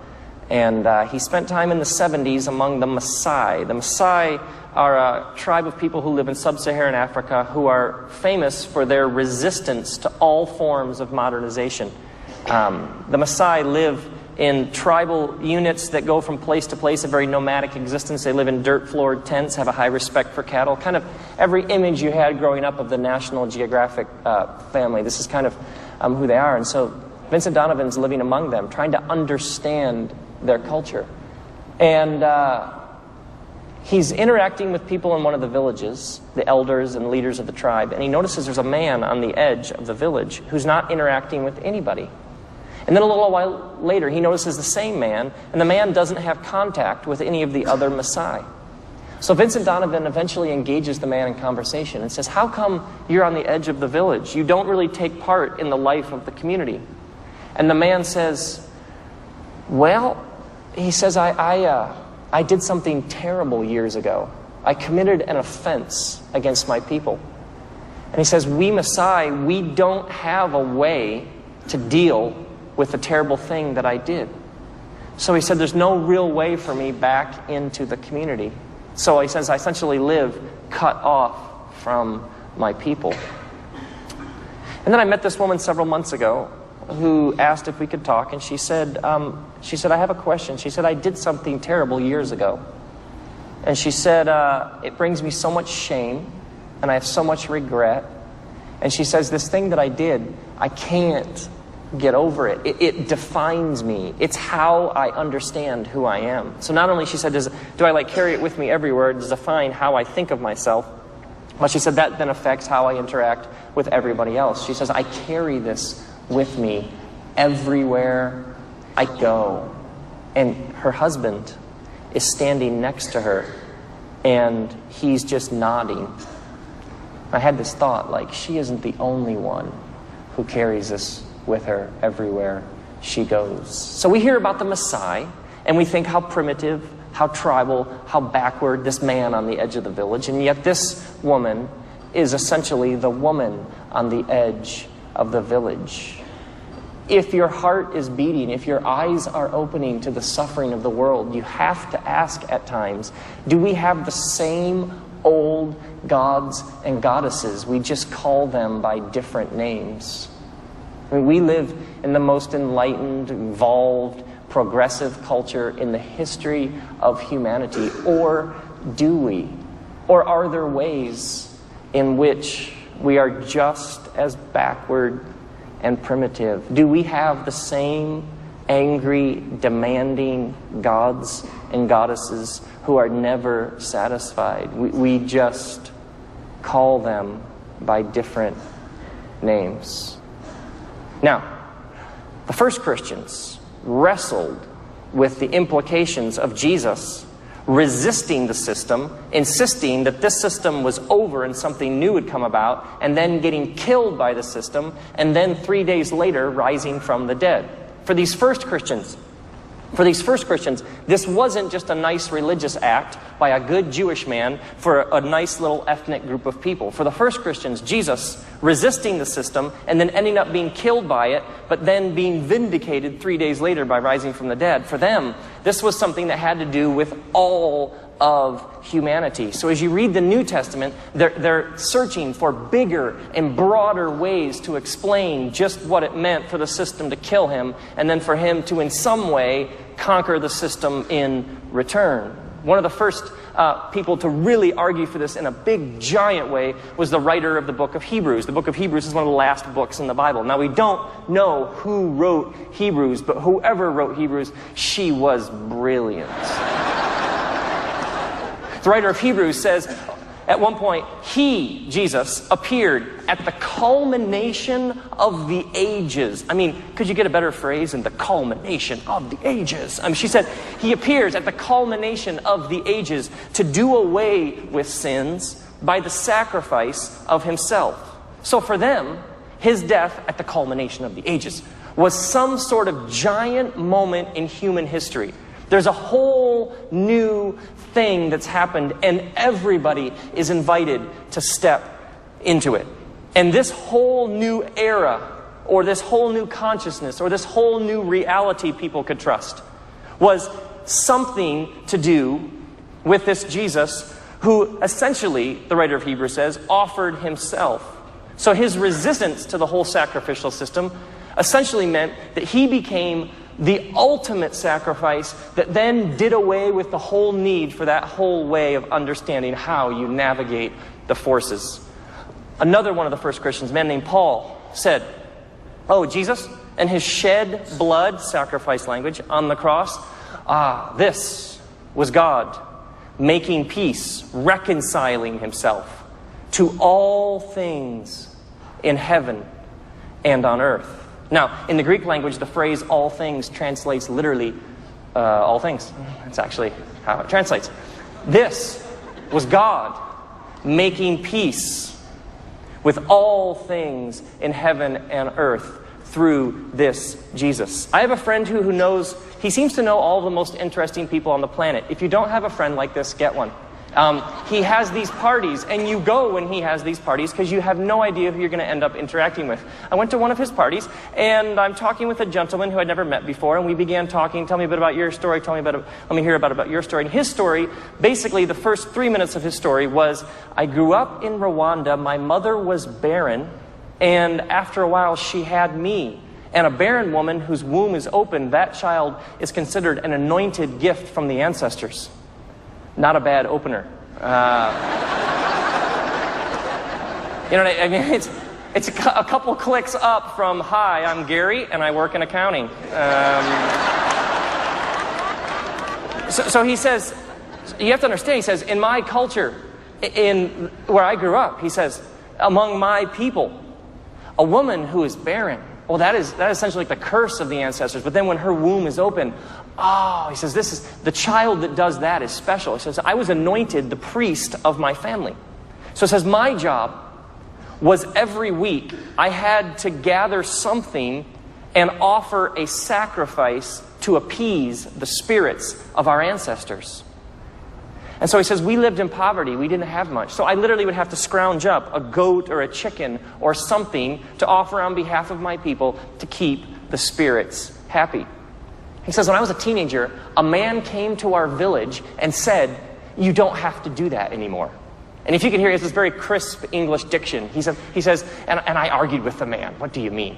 and he spent time in the 70s among the Maasai. The Maasai are a tribe of people who live in sub-Saharan Africa who are famous for their resistance to all forms of modernization. The Maasai live in tribal units that go from place to place, a very nomadic existence. They live in dirt-floored tents, have a high respect for cattle. Kind of every image you had growing up of the National Geographic family. This is kind of who they are. And so Vincent Donovan's living among them, trying to understand their culture. And he's interacting with people in one of the villages, the elders and leaders of the tribe, and he notices there's a man on the edge of the village who's not interacting with anybody. And then a little while later, he notices the same man, and the man doesn't have contact with any of the other Maasai. So Vincent Donovan eventually engages the man in conversation and says, how come you're on the edge of the village? You don't really take part in the life of the community. And the man says, well, he says, I did something terrible years ago. I committed an offense against my people. And he says, we Maasai, we don't have a way to deal with the terrible thing that I did. So he said, there's no real way for me back into the community. So he says, I essentially live cut off from my people. And then I met this woman several months ago who asked if we could talk, and she said, I have a question. She said, I did something terrible years ago. And she said, it brings me so much shame, and I have so much regret. And she says, this thing that I did, I can't get over it. It defines me. It's how I understand who I am. So not only, she said, do I like carry it with me everywhere, to define how I think of myself, but she said that then affects how I interact with everybody else. She says, I carry this with me everywhere I go. And her husband is standing next to her, and he's just nodding. I had this thought, like, she isn't the only one who carries this with her everywhere she goes. So we hear about the Messiah, and we think how primitive, how tribal, how backward this man on the edge of the village. And yet this woman is essentially the woman on the edge of the village. If your heart is beating, if your eyes are opening to the suffering of the world, you have to ask at times, do we have the same old gods and goddesses? We just call them by different names. I mean, we live in the most enlightened, evolved, progressive culture in the history of humanity. Or do we? Or are there ways in which we are just as backward and primitive? Do we have the same angry, demanding gods and goddesses who are never satisfied? We just call them by different names. Now, the first Christians wrestled with the implications of Jesus resisting the system, insisting that this system was over and something new had come about, and then getting killed by the system, and then 3 days later rising from the dead. For these first Christians, this wasn't just a nice religious act by a good Jewish man for a nice little ethnic group of people. For the first Christians, Jesus resisting the system and then ending up being killed by it, but then being vindicated 3 days later by rising from the dead. For them, this was something that had to do with all of humanity. So as you read the New Testament, they're searching for bigger and broader ways to explain just what it meant for the system to kill him, and then for him to in some way conquer the system in return. One of the first people to really argue for this in a big, giant way was the writer of the book of Hebrews. The book of Hebrews is one of the last books in the Bible. Now, we don't know who wrote Hebrews, but whoever wrote Hebrews, she was brilliant. The writer of Hebrews says, at one point, he, Jesus, appeared at the culmination of the ages. I mean, could you get a better phrase than the culmination of the ages? I mean, she said, he appears at the culmination of the ages to do away with sins by the sacrifice of himself. So for them, his death at the culmination of the ages was some sort of giant moment in human history. There's a whole new thing that's happened, and everybody is invited to step into it. And this whole new era, or this whole new consciousness, or this whole new reality people could trust, was something to do with this Jesus who essentially, the writer of Hebrews says, offered himself. So his resistance to the whole sacrificial system essentially meant that he became the ultimate sacrifice that then did away with the whole need for that whole way of understanding how you navigate the forces. Another one of the first Christians, a man named Paul, said, oh, Jesus and his shed blood, sacrifice language, on the cross, this was God making peace, reconciling himself to all things in heaven and on earth. Now, in the Greek language, the phrase all things translates literally all things. That's actually how it translates. This was God making peace with all things in heaven and earth through this Jesus. I have a friend who knows, he seems to know all the most interesting people on the planet. If you don't have a friend like this, get one. He has these parties, and you go when he has these parties because you have no idea who you're going to end up interacting with. I went to one of his parties, and I'm talking with a gentleman who I'd never met before, and we began talking, tell me a bit about your story, let me hear about your story. And his story, basically the first 3 minutes of his story was, I grew up in Rwanda, my mother was barren, and after a while she had me. And a barren woman whose womb is open, that child is considered an anointed gift from the ancestors. Not a bad opener. You know what I mean? It's a couple clicks up from, hi, I'm Gary, and I work in accounting. So he says, you have to understand, he says, in my culture, in where I grew up, he says, among my people, a woman who is barren, well, that is essentially like the curse of the ancestors. But then when her womb is open, he says, this is the child that does that is special. He says, I was anointed the priest of my family. So it says, my job was every week I had to gather something and offer a sacrifice to appease the spirits of our ancestors. And so he says, we lived in poverty. We didn't have much. So I literally would have to scrounge up a goat or a chicken or something to offer on behalf of my people to keep the spirits happy. He says, when I was a teenager, a man came to our village and said, you don't have to do that anymore. And if you can hear, he has this very crisp English diction. He says, and I argued with the man, what do you mean?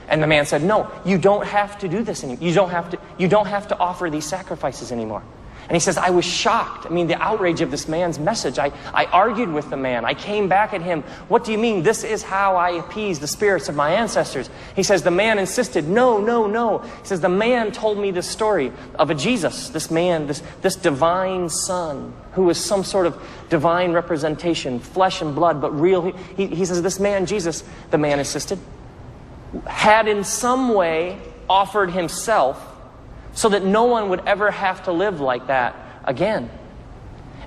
And the man said, no, you don't have to do this anymore. You don't have to offer these sacrifices anymore. And he says, I was shocked. I mean, the outrage of this man's message. I argued with the man. I came back at him. What do you mean? This is how I appease the spirits of my ancestors. He says, the man insisted, no. He says, the man told me this story of a Jesus, this man, this divine son, who was some sort of divine representation, flesh and blood, but real. He says, this man, Jesus, the man insisted, had in some way offered himself so that no one would ever have to live like that again.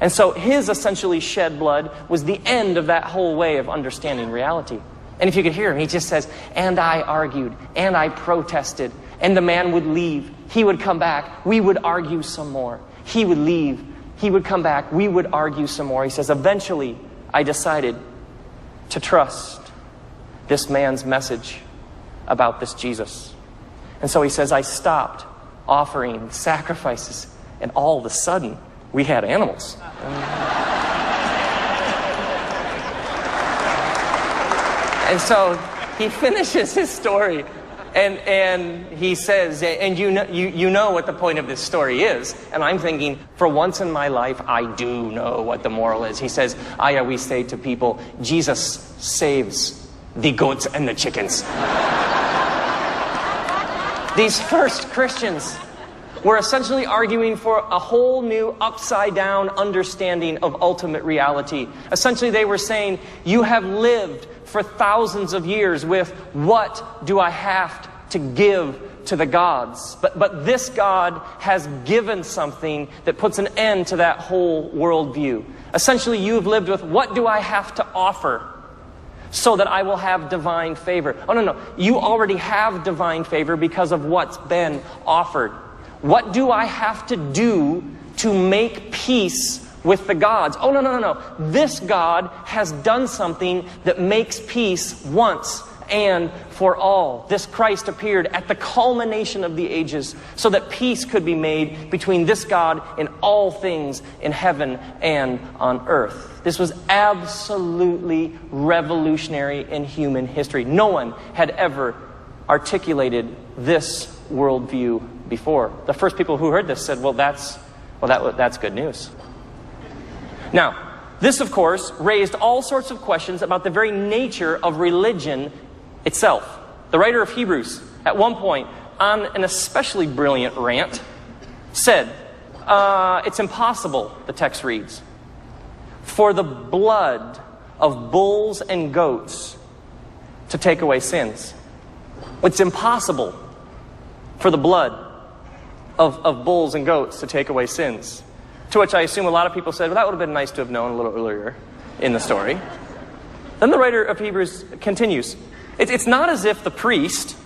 And so his essentially shed blood was the end of that whole way of understanding reality. And if you could hear him, he just says, and I argued, and I protested, and the man would leave. He would come back. We would argue some more. He would leave. He would come back. We would argue some more. He says, eventually, I decided to trust this man's message about this Jesus. And so he says, I stopped offering sacrifices, and all of a sudden, we had animals. And so he finishes his story, and he says, and you know what the point of this story is. And I'm thinking, for once in my life, I do know what the moral is. He says, I always say to people, Jesus saves the goats and the chickens. These first Christians were essentially arguing for a whole new upside-down understanding of ultimate reality. Essentially, they were saying, you have lived for thousands of years with, what do I have to give to the gods? But this God has given something that puts an end to that whole worldview. Essentially, you have lived with, what do I have to offer so that I will have divine favor? Oh, no. You already have divine favor because of what's been offered. What do I have to do to make peace with the gods? Oh, no. This God has done something that makes peace once and for all. This Christ appeared at the culmination of the ages so that peace could be made between this God and all things in heaven and on earth. This was absolutely revolutionary in human history. No one had ever articulated this worldview before. The first people who heard this said, that's good news. Now, this, of course, raised all sorts of questions about the very nature of religion itself. The writer of Hebrews, at one point, on an especially brilliant rant, said, it's impossible, the text reads, for the blood of bulls and goats to take away sins. It's impossible for the blood of bulls and goats to take away sins. To which I assume a lot of people said, well, that would have been nice to have known a little earlier in the story. Then the writer of Hebrews continues. It's not as if the priest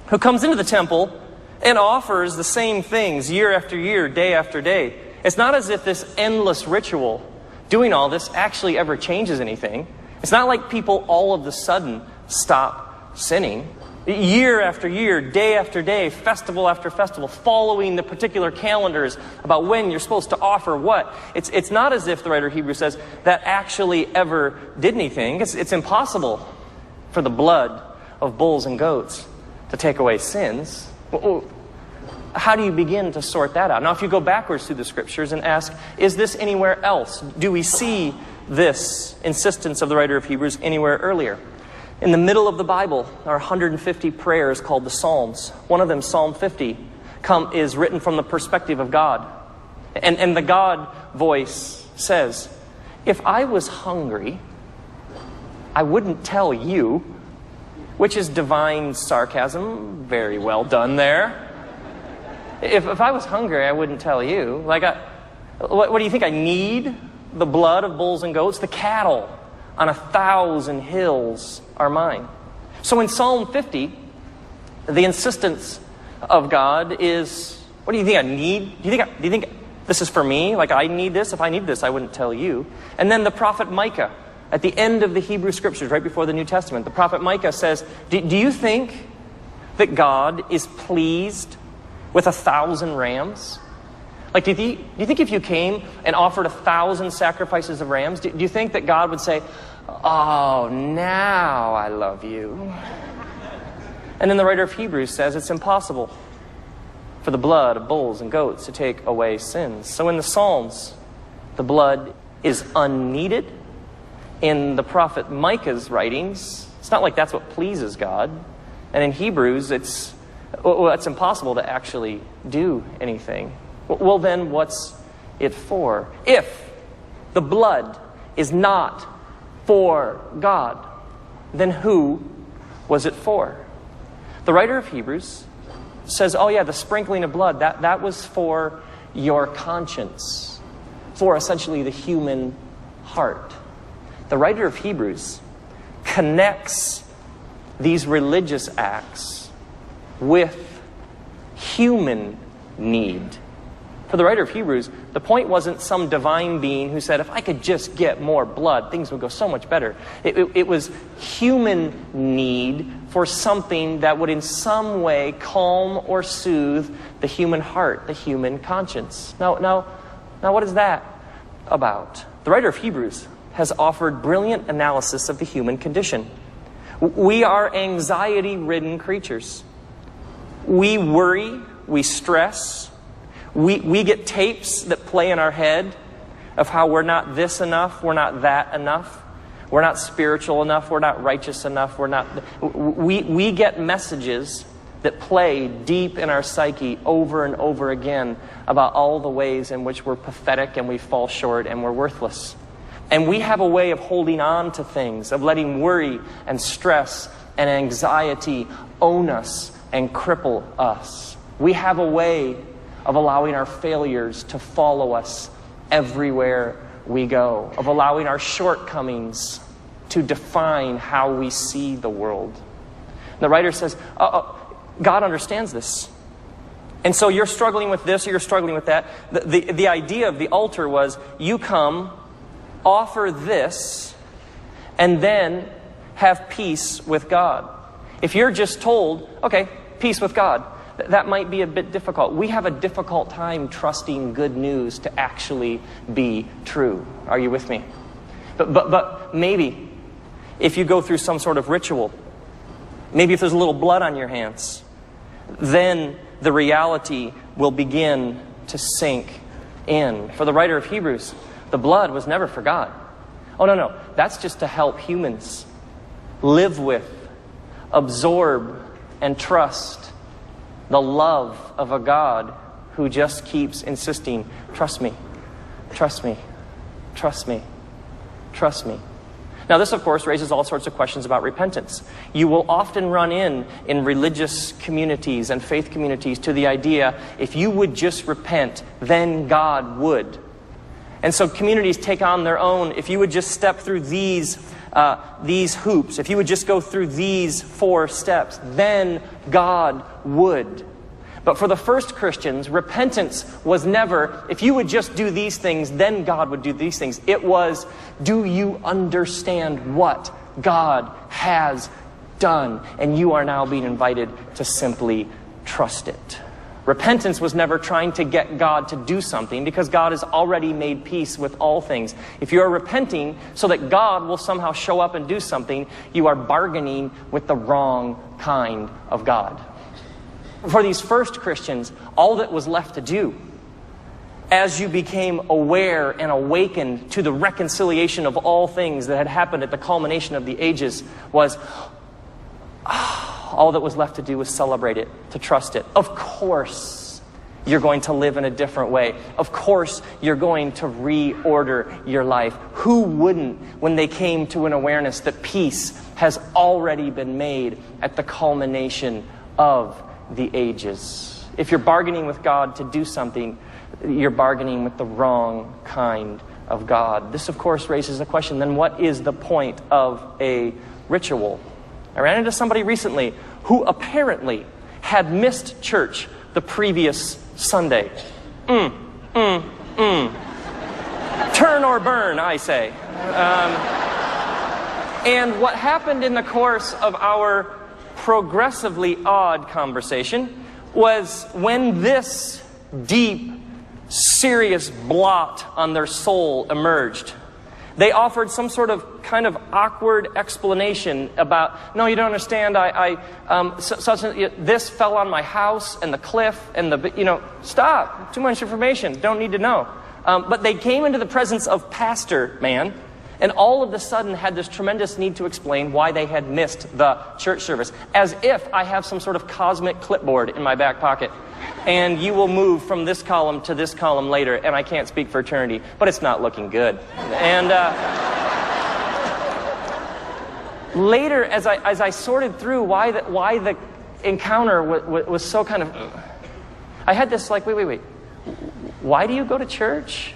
who comes into the temple and offers the same things year after year, day after day. It's not as if this endless ritual, doing all this, actually ever changes anything. It's not like people all of a sudden stop sinning. Year after year, day after day, festival after festival, following the particular calendars about when you're supposed to offer what. It's not as if, the writer of Hebrews says, that actually ever did anything. It's impossible for the blood of bulls and goats to take away sins. How do you begin to sort that out? Now, if you go backwards through the scriptures and ask, is this anywhere else? Do we see this insistence of the writer of Hebrews anywhere earlier? In the middle of the Bible are 150 prayers called the Psalms. One of them, Psalm 50, is written from the perspective of God. And the God voice says, if I was hungry, I wouldn't tell you, which is divine sarcasm. Very well done there. If I was hungry, I wouldn't tell you. What do you think? I need the blood of bulls and goats? The cattle on 1,000 hills are mine. So in Psalm 50, the insistence of God is, what do you think I need? Do you think this is for me? Like I need this? If I need this, I wouldn't tell you. And then the prophet Micah, at the end of the Hebrew Scriptures, right before the New Testament, the prophet Micah says, do you think that God is pleased with 1,000 rams? Like, do you think if you came and offered 1,000 sacrifices of rams, do you think that God would say, oh, now I love you? And then the writer of Hebrews says it's impossible for the blood of bulls and goats to take away sins. So in the Psalms, the blood is unneeded. In the prophet Micah's writings, it's not like that's what pleases God. And in Hebrews, it's impossible to actually do anything. Well, then what's it for? If the blood is not for God, then who was it for? The writer of Hebrews says, oh yeah, the sprinkling of blood, that was for your conscience, for essentially the human heart. The writer of Hebrews connects these religious acts with human need. For the writer of Hebrews, the point wasn't some divine being who said, if I could just get more blood, things would go so much better. It was human need for something that would in some way calm or soothe the human heart, the human conscience. Now, what is that about? The writer of Hebrews has offered brilliant analysis of the human condition. We are anxiety-ridden creatures. We worry, we stress. We get tapes that play in our head of how we're not this enough, we're not that enough, we're not spiritual enough, we're not righteous enough, we get messages that play deep in our psyche over and over again about all the ways in which we're pathetic and we fall short and we're worthless. And we have a way of holding on to things, of letting worry and stress and anxiety own us and cripple us. We have a way of allowing our failures to follow us everywhere we go, of allowing our shortcomings to define how we see the world. The writer says, God understands this. And so you're struggling with this or you're struggling with that. The idea of the altar was you come, offer this, and then have peace with God. If you're just told, okay, peace with God, that might be a bit difficult. We have a difficult time trusting good news to actually be true. Are you with me? But maybe if you go through some sort of ritual, maybe if there's a little blood on your hands, then the reality will begin to sink in. For the writer of Hebrews, the blood was never for God. Oh, no. That's just to help humans live with, absorb, and trust the love of a God who just keeps insisting, trust me, trust me, trust me, trust me. Now this, of course, raises all sorts of questions about repentance. You will often run in religious communities and faith communities to the idea, if you would just repent, then God would. And so communities take on their own, if you would just step through these hoops, if you would just go through these 4 steps, then God would. But for the first Christians, repentance was never, if you would just do these things, then God would do these things. It was, do you understand what God has done? And you are now being invited to simply trust it. Repentance was never trying to get God to do something, because God has already made peace with all things. If you are repenting so that God will somehow show up and do something, you are bargaining with the wrong kind of God. For these first Christians, all that was left to do as you became aware and awakened to the reconciliation of all things that had happened at the culmination of the ages, was all that was left to do was celebrate it, to trust it. Of course, you're going to live in a different way. Of course, you're going to reorder your life. Who wouldn't when they came to an awareness that peace has already been made at the culmination of the ages? If you're bargaining with God to do something, you're bargaining with the wrong kind of God. This, of course, raises the question, then what is the point of a ritual? I ran into somebody recently who apparently had missed church the previous Sunday. Turn or burn, I say. And what happened in the course of our progressively odd conversation was when this deep, serious blot on their soul emerged, they offered some sort of kind of awkward explanation about, no, you don't understand, this fell on my house and the cliff and stop, too much information, don't need to know. But they came into the presence of Pastor Man, and all of a sudden had this tremendous need to explain why they had missed the church service, as if I have some sort of cosmic clipboard in my back pocket. And you will move from this column to this column later, and I can't speak for eternity, but it's not looking good. And later, as I sorted through why the encounter was so kind of, I had this like, wait, why do you go to church?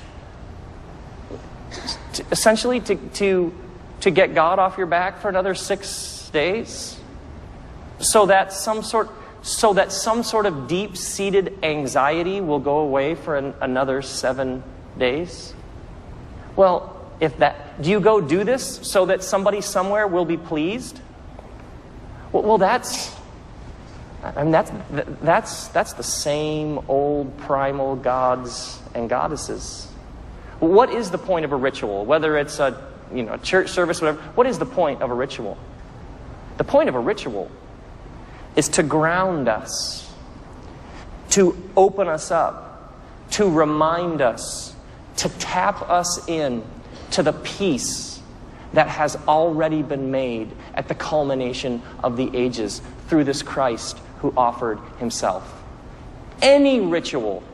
Essentially to get God off your back for another 6 days, so that some sort of deep-seated anxiety will go away for another 7 days? Well, do you go do this so that somebody somewhere will be pleased? Well, that's the same old primal gods and goddesses. What is the point of a ritual? Whether it's a church service, whatever. What is the point of a ritual? The point of a ritual is to ground us, to open us up, to remind us, to tap us in to the peace that has already been made at the culmination of the ages through this Christ who offered himself. Any ritual,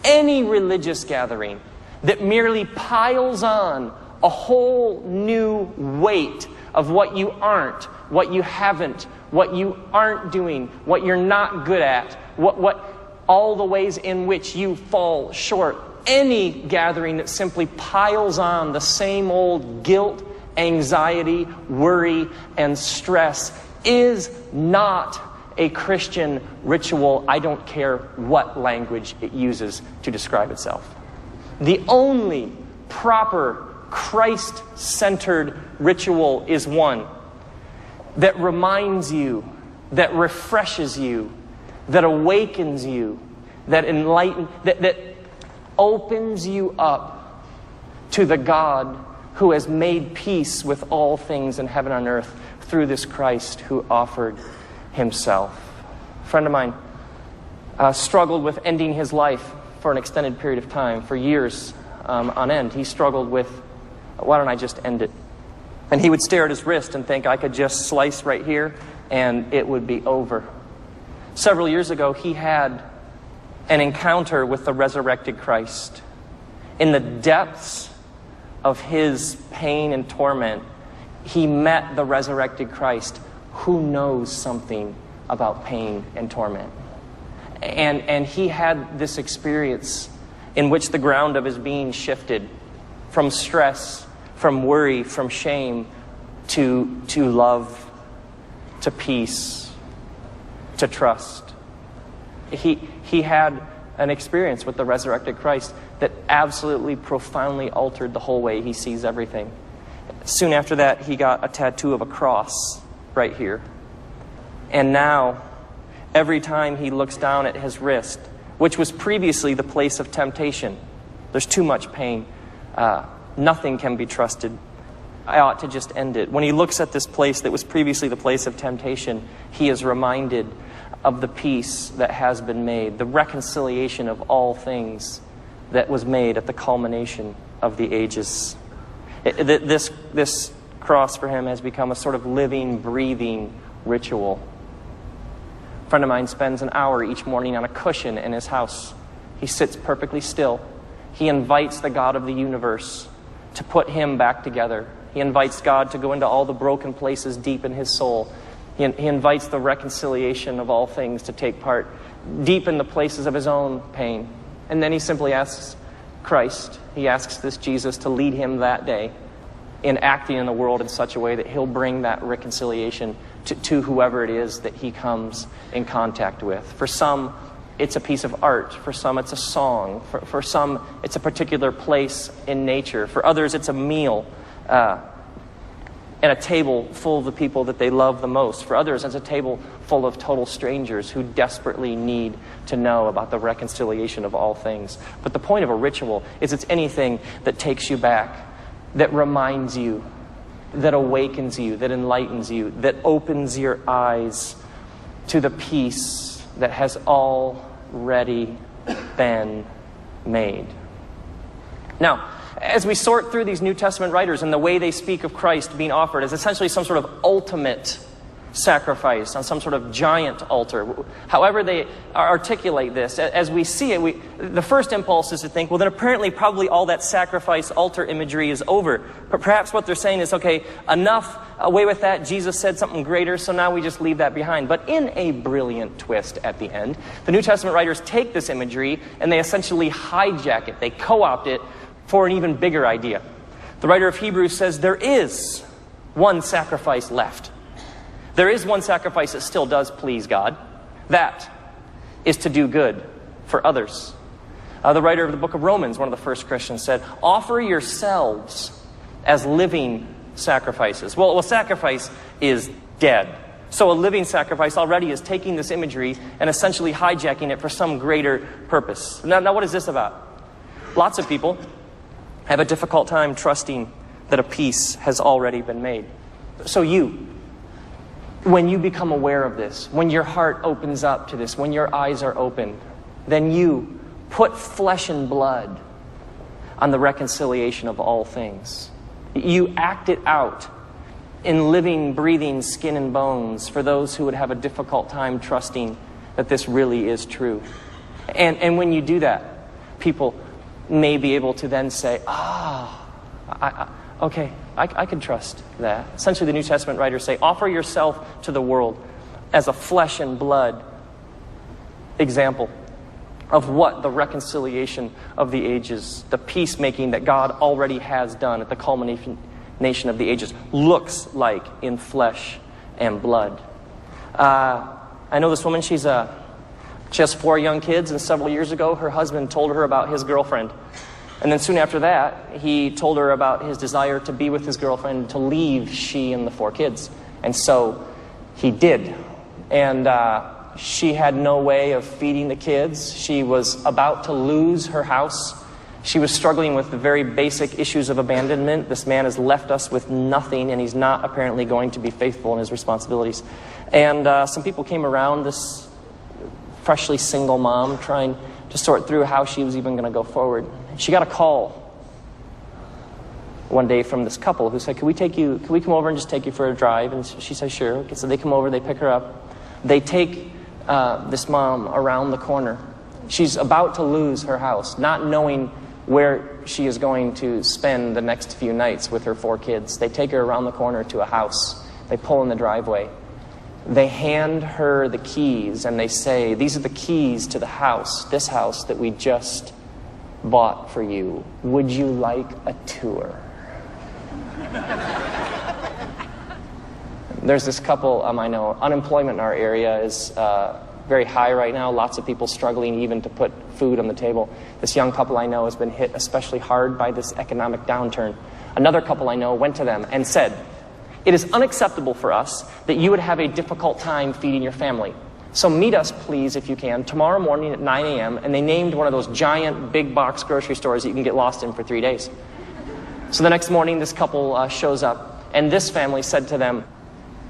any religious gathering that merely piles on a whole new weight of what you aren't, what you haven't, what you aren't doing, what you're not good at, what all the ways in which you fall short. Any gathering that simply piles on the same old guilt, anxiety, worry, and stress is not a Christian ritual. I don't care what language it uses to describe itself. The only proper Christ-centered ritual is one that reminds you, that refreshes you, that awakens you, that opens you up to the God who has made peace with all things in heaven and earth through this Christ who offered himself. A friend of mine struggled with ending his life for an extended period of time, for years on end. He struggled with, why don't I just end it? And he would stare at his wrist and think, I could just slice right here and it would be over. Several years ago, he had an encounter with the resurrected Christ. In the depths of his pain and torment, he met the resurrected Christ who knows something about pain and torment. And he had this experience in which the ground of his being shifted from stress, from worry, from shame, to love, to peace, to trust. He had an experience with the resurrected Christ that absolutely, profoundly altered the whole way he sees everything. Soon after that, he got a tattoo of a cross right here. And now, every time he looks down at his wrist, which was previously the place of temptation, there's too much pain. Nothing can be trusted. I ought to just end it. When he looks at this place that was previously the place of temptation, he is reminded of the peace that has been made, the reconciliation of all things that was made at the culmination of the ages. This cross for him has become a sort of living, breathing ritual. A friend of mine spends an hour each morning on a cushion in his house. He sits perfectly still. He invites the God of the universe to put him back together. He invites God to go into all the broken places deep in his soul. He invites the reconciliation of all things to take part deep in the places of his own pain. And then he simply asks Christ, he asks this Jesus to lead him that day in acting in the world in such a way that he'll bring that reconciliation to whoever it is that he comes in contact with. For some, it's a piece of art. For some, it's a song. For some, it's a particular place in nature. For others, it's a meal and a table full of the people that they love the most. For others, it's a table full of total strangers who desperately need to know about the reconciliation of all things. But the point of a ritual is it's anything that takes you back, that reminds you, that awakens you, that enlightens you, that opens your eyes to the peace that has already been made. Now, as we sort through these New Testament writers and the way they speak of Christ being offered as essentially some sort of ultimate sacrifice on some sort of giant altar, however they articulate this, as we see it, the first impulse is to think, well, then apparently probably all that sacrifice altar imagery is over. But perhaps what they're saying is, okay, enough, away with that, Jesus said something greater, so now we just leave that behind. But in a brilliant twist at the end, the New Testament writers take this imagery and they essentially hijack it, they co-opt it for an even bigger idea. The writer of Hebrews says there is one sacrifice left. There is one sacrifice that still does please God. That is to do good for others. The writer of the book of Romans, one of the first Christians, said, offer yourselves as living sacrifices. Well, a sacrifice is dead. So a living sacrifice already is taking this imagery and essentially hijacking it for some greater purpose. Now what is this about? Lots of people have a difficult time trusting that a peace has already been made. So when you become aware of this, when your heart opens up to this, when your eyes are open, then you put flesh and blood on the reconciliation of all things. You act it out in living, breathing skin and bones for those who would have a difficult time trusting that this really is true. And when you do that, people may be able to then say, okay, I can trust that. Essentially, the New Testament writers say, offer yourself to the world as a flesh and blood example of what the reconciliation of the ages, the peacemaking that God already has done at the culmination of the ages, looks like in flesh and blood. I know this woman, she has 4 young kids, and several years ago, her husband told her about his girlfriend. And then soon after that, he told her about his desire to be with his girlfriend, to leave she and the 4 kids. And so he did. And she had no way of feeding the kids. She was about to lose her house. She was struggling with the very basic issues of abandonment. This man has left us with nothing, and he's not apparently going to be faithful in his responsibilities. And some people came around this freshly single mom trying to sort through how she was even going to go forward. She got a call one day from this couple who said, can we come over and just take you for a drive? And she said, sure. Okay, so they come over, they pick her up. They take this mom around the corner. She's about to lose her house, not knowing where she is going to spend the next few nights with her 4 kids. They take her around the corner to a house. They pull in the driveway. They hand her the keys and they say, these are the keys to the house, this house that we just bought for you. Would you like a tour? There's this couple I know. Unemployment in our area is very high right now. Lots of people struggling even to put food on the table. This young couple I know has been hit especially hard by this economic downturn. Another couple I know went to them and said, it is unacceptable for us that you would have a difficult time feeding your family. So meet us, please, if you can, tomorrow morning at 9 a.m. And they named one of those giant big box grocery stores that you can get lost in for 3 days. So the next morning, this couple shows up. And this family said to them,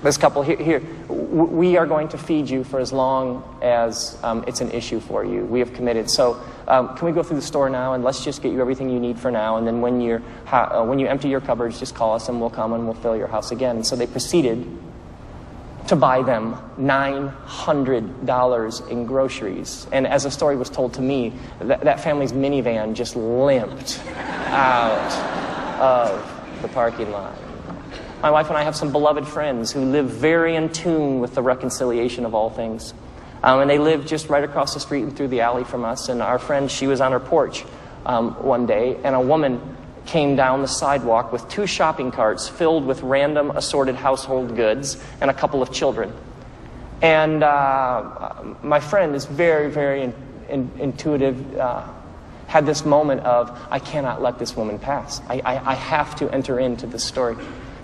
this couple here, we are going to feed you for as long as it's an issue for you. We have committed. So can we go through the store now, and let's just get you everything you need for now, and then when you empty your cupboards, just call us and we'll come and we'll fill your house again. And so they proceeded to buy them $900 in groceries. And as the story was told to me, that family's minivan just limped out of the parking lot. My wife and I have some beloved friends who live very in tune with the reconciliation of all things. And they live just right across the street and through the alley from us. And our friend, she was on her porch one day, and a woman came down the sidewalk with 2 shopping carts filled with random assorted household goods and a couple of children. And my friend is very, very intuitive, had this moment of, I cannot let this woman pass. I have to enter into this story.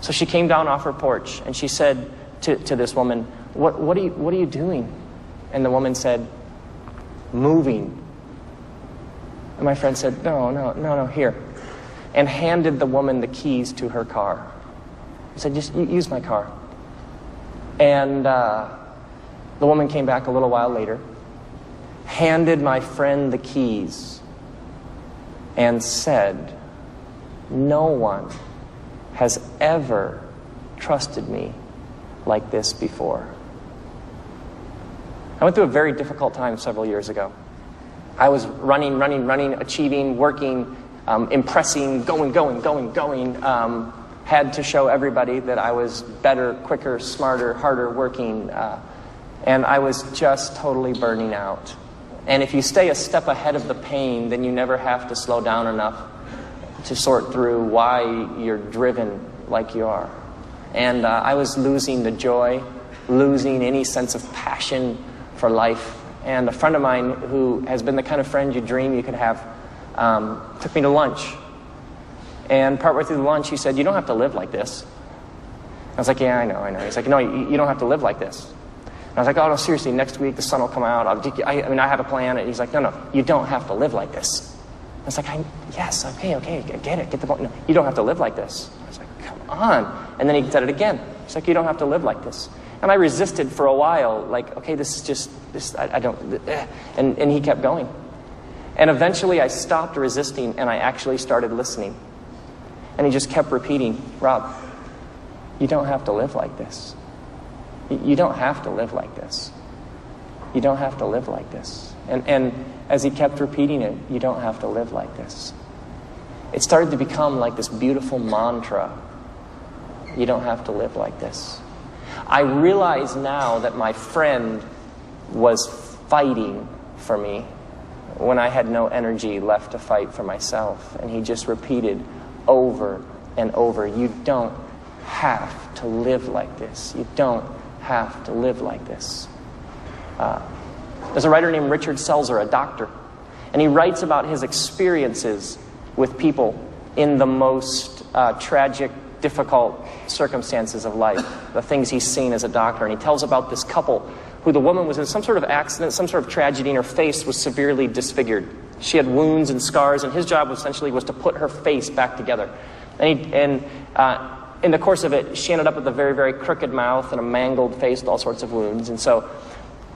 So she came down off her porch and she said to this woman, what are you doing? And the woman said, moving. And my friend said, no, here. And handed the woman the keys to her car. He said, just use my car. And the woman came back a little while later, handed my friend the keys, and said, no one has ever trusted me like this before. I went through a very difficult time several years ago. I was running, achieving, working, impressing, going. Had to show everybody that I was better, quicker, smarter, harder working. And I was just totally burning out. And if you stay a step ahead of the pain, then you never have to slow down enough to sort through why you're driven like you are. And I was losing the joy, losing any sense of passion for life. And a friend of mine who has been the kind of friend you dream you could have took me to lunch. And partway through the lunch, he said, you don't have to live like this. I was like, yeah, I know. He's like, no, you don't have to live like this. And I was like, oh, no, seriously, next week the sun will come out. I have a plan. And he's like, no, you don't have to live like this. I was like, yes, okay, I get it, get the point. No, you don't have to live like this. I was like, come on. And then he said it again. He's like, you don't have to live like this. And I resisted for a while, like, okay, this is just, I don't, and he kept going. And eventually I stopped resisting and I actually started listening. And he just kept repeating, Rob, you don't have to live like this. You don't have to live like this. You don't have to live like this. And as he kept repeating it, you don't have to live like this. It started to become like this beautiful mantra. You don't have to live like this. I realize now that my friend was fighting for me when I had no energy left to fight for myself. And he just repeated over and over, you don't have to live like this. You don't have to live like this. There's a writer named Richard Selzer, a doctor, and he writes about his experiences with people in the most tragic, difficult circumstances of life, the things he's seen as a doctor. And he tells about this couple who the woman was in some sort of accident, some sort of tragedy, and her face was severely disfigured. She had wounds and scars, and his job essentially was to put her face back together. And in the course of it, she ended up with a very, very crooked mouth and a mangled face with all sorts of wounds. And so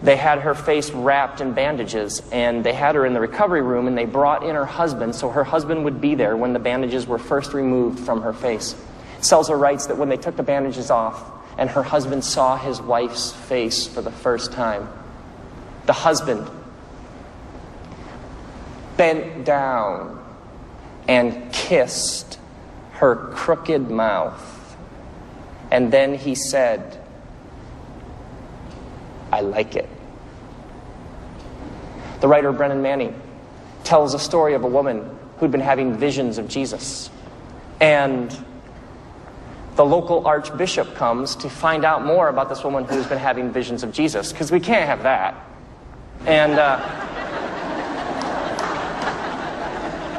they had her face wrapped in bandages, and they had her in the recovery room, and they brought in her husband, so her husband would be there when the bandages were first removed from her face. Selzer writes that when they took the bandages off, and her husband saw his wife's face for the first time, the husband bent down and kissed her crooked mouth. And then he said, I like it. The writer Brennan Manning tells a story of a woman who'd been having visions of Jesus. And the local archbishop comes to find out more about this woman who's been having visions of Jesus, because we can't have that. And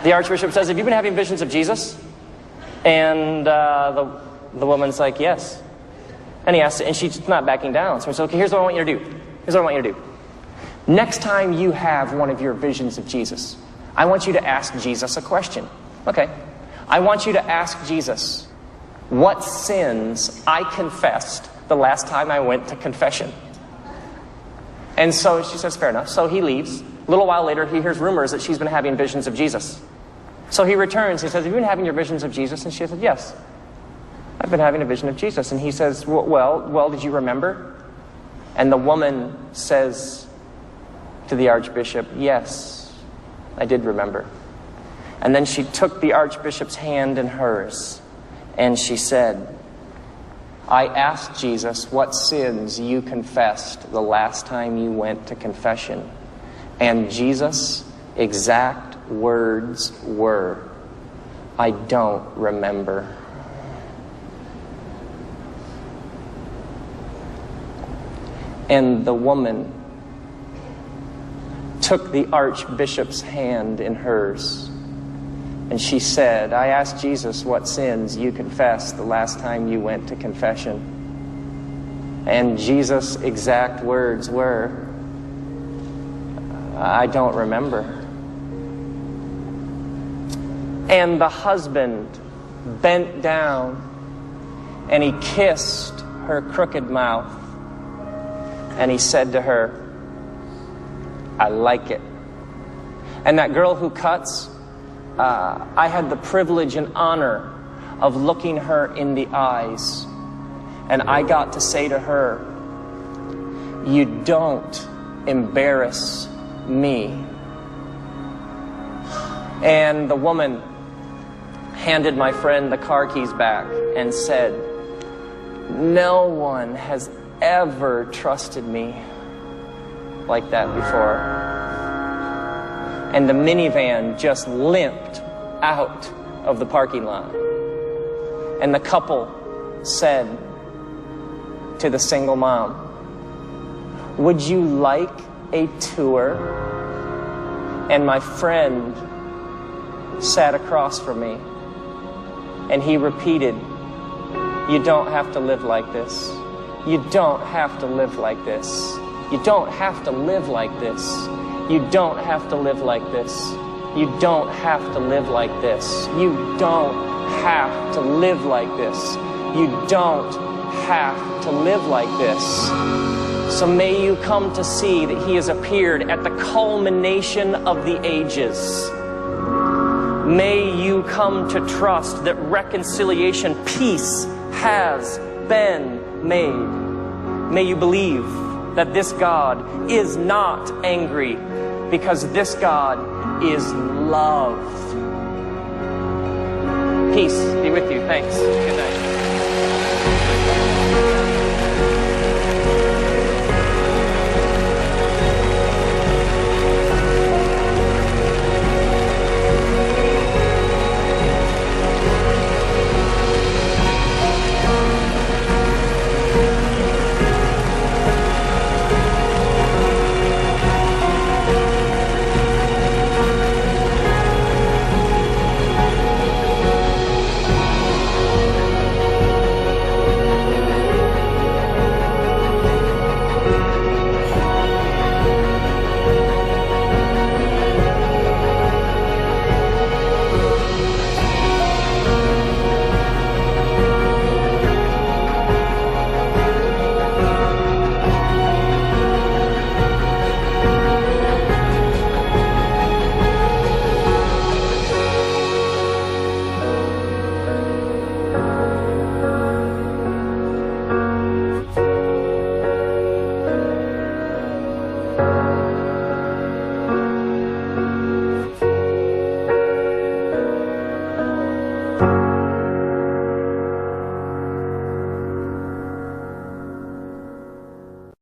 the archbishop says, have you been having visions of Jesus? And the woman's like, yes. And he asks, and she's not backing down. So he says, okay, here's what I want you to do. Here's what I want you to do. Next time you have one of your visions of Jesus, I want you to ask Jesus a question. Okay. I want you to ask Jesus what sins I confessed the last time I went to confession. And so she says, fair enough. So he leaves. A little while later, he hears rumors that she's been having visions of Jesus. So he returns. He says, have you been having your visions of Jesus? And she said, yes, I've been having a vision of Jesus. And he says, well, did you remember? And the woman says to the archbishop, yes, I did remember. And then she took the archbishop's hand in hers, and she said, I asked Jesus what sins you confessed the last time you went to confession. And Jesus' exact words were, I don't remember. And the woman took the archbishop's hand in hers, and she said, I asked Jesus what sins you confessed the last time you went to confession. And Jesus' exact words were, I don't remember. And the husband bent down and he kissed her crooked mouth, and he said to her, I like it. And that girl who cuts, I had the privilege and honor of looking her in the eyes, and I got to say to her, you don't embarrass me. And the woman handed my friend the car keys back and said, no one has ever trusted me like that before. And the minivan just limped out of the parking lot. And the couple said to the single mom, would you like a tour? And my friend sat across from me, and he repeated, you don't have to live like this. You don't have to live like this. You don't have to live like this. You don't have to live like this. You don't have to live like this. You don't have to live like this. You don't have to live like this. So may you come to see that He has appeared at the culmination of the ages. May you come to trust that reconciliation, peace, has been made. May you believe that this God is not angry, because this God is love. Peace be with you. Thanks. Good night.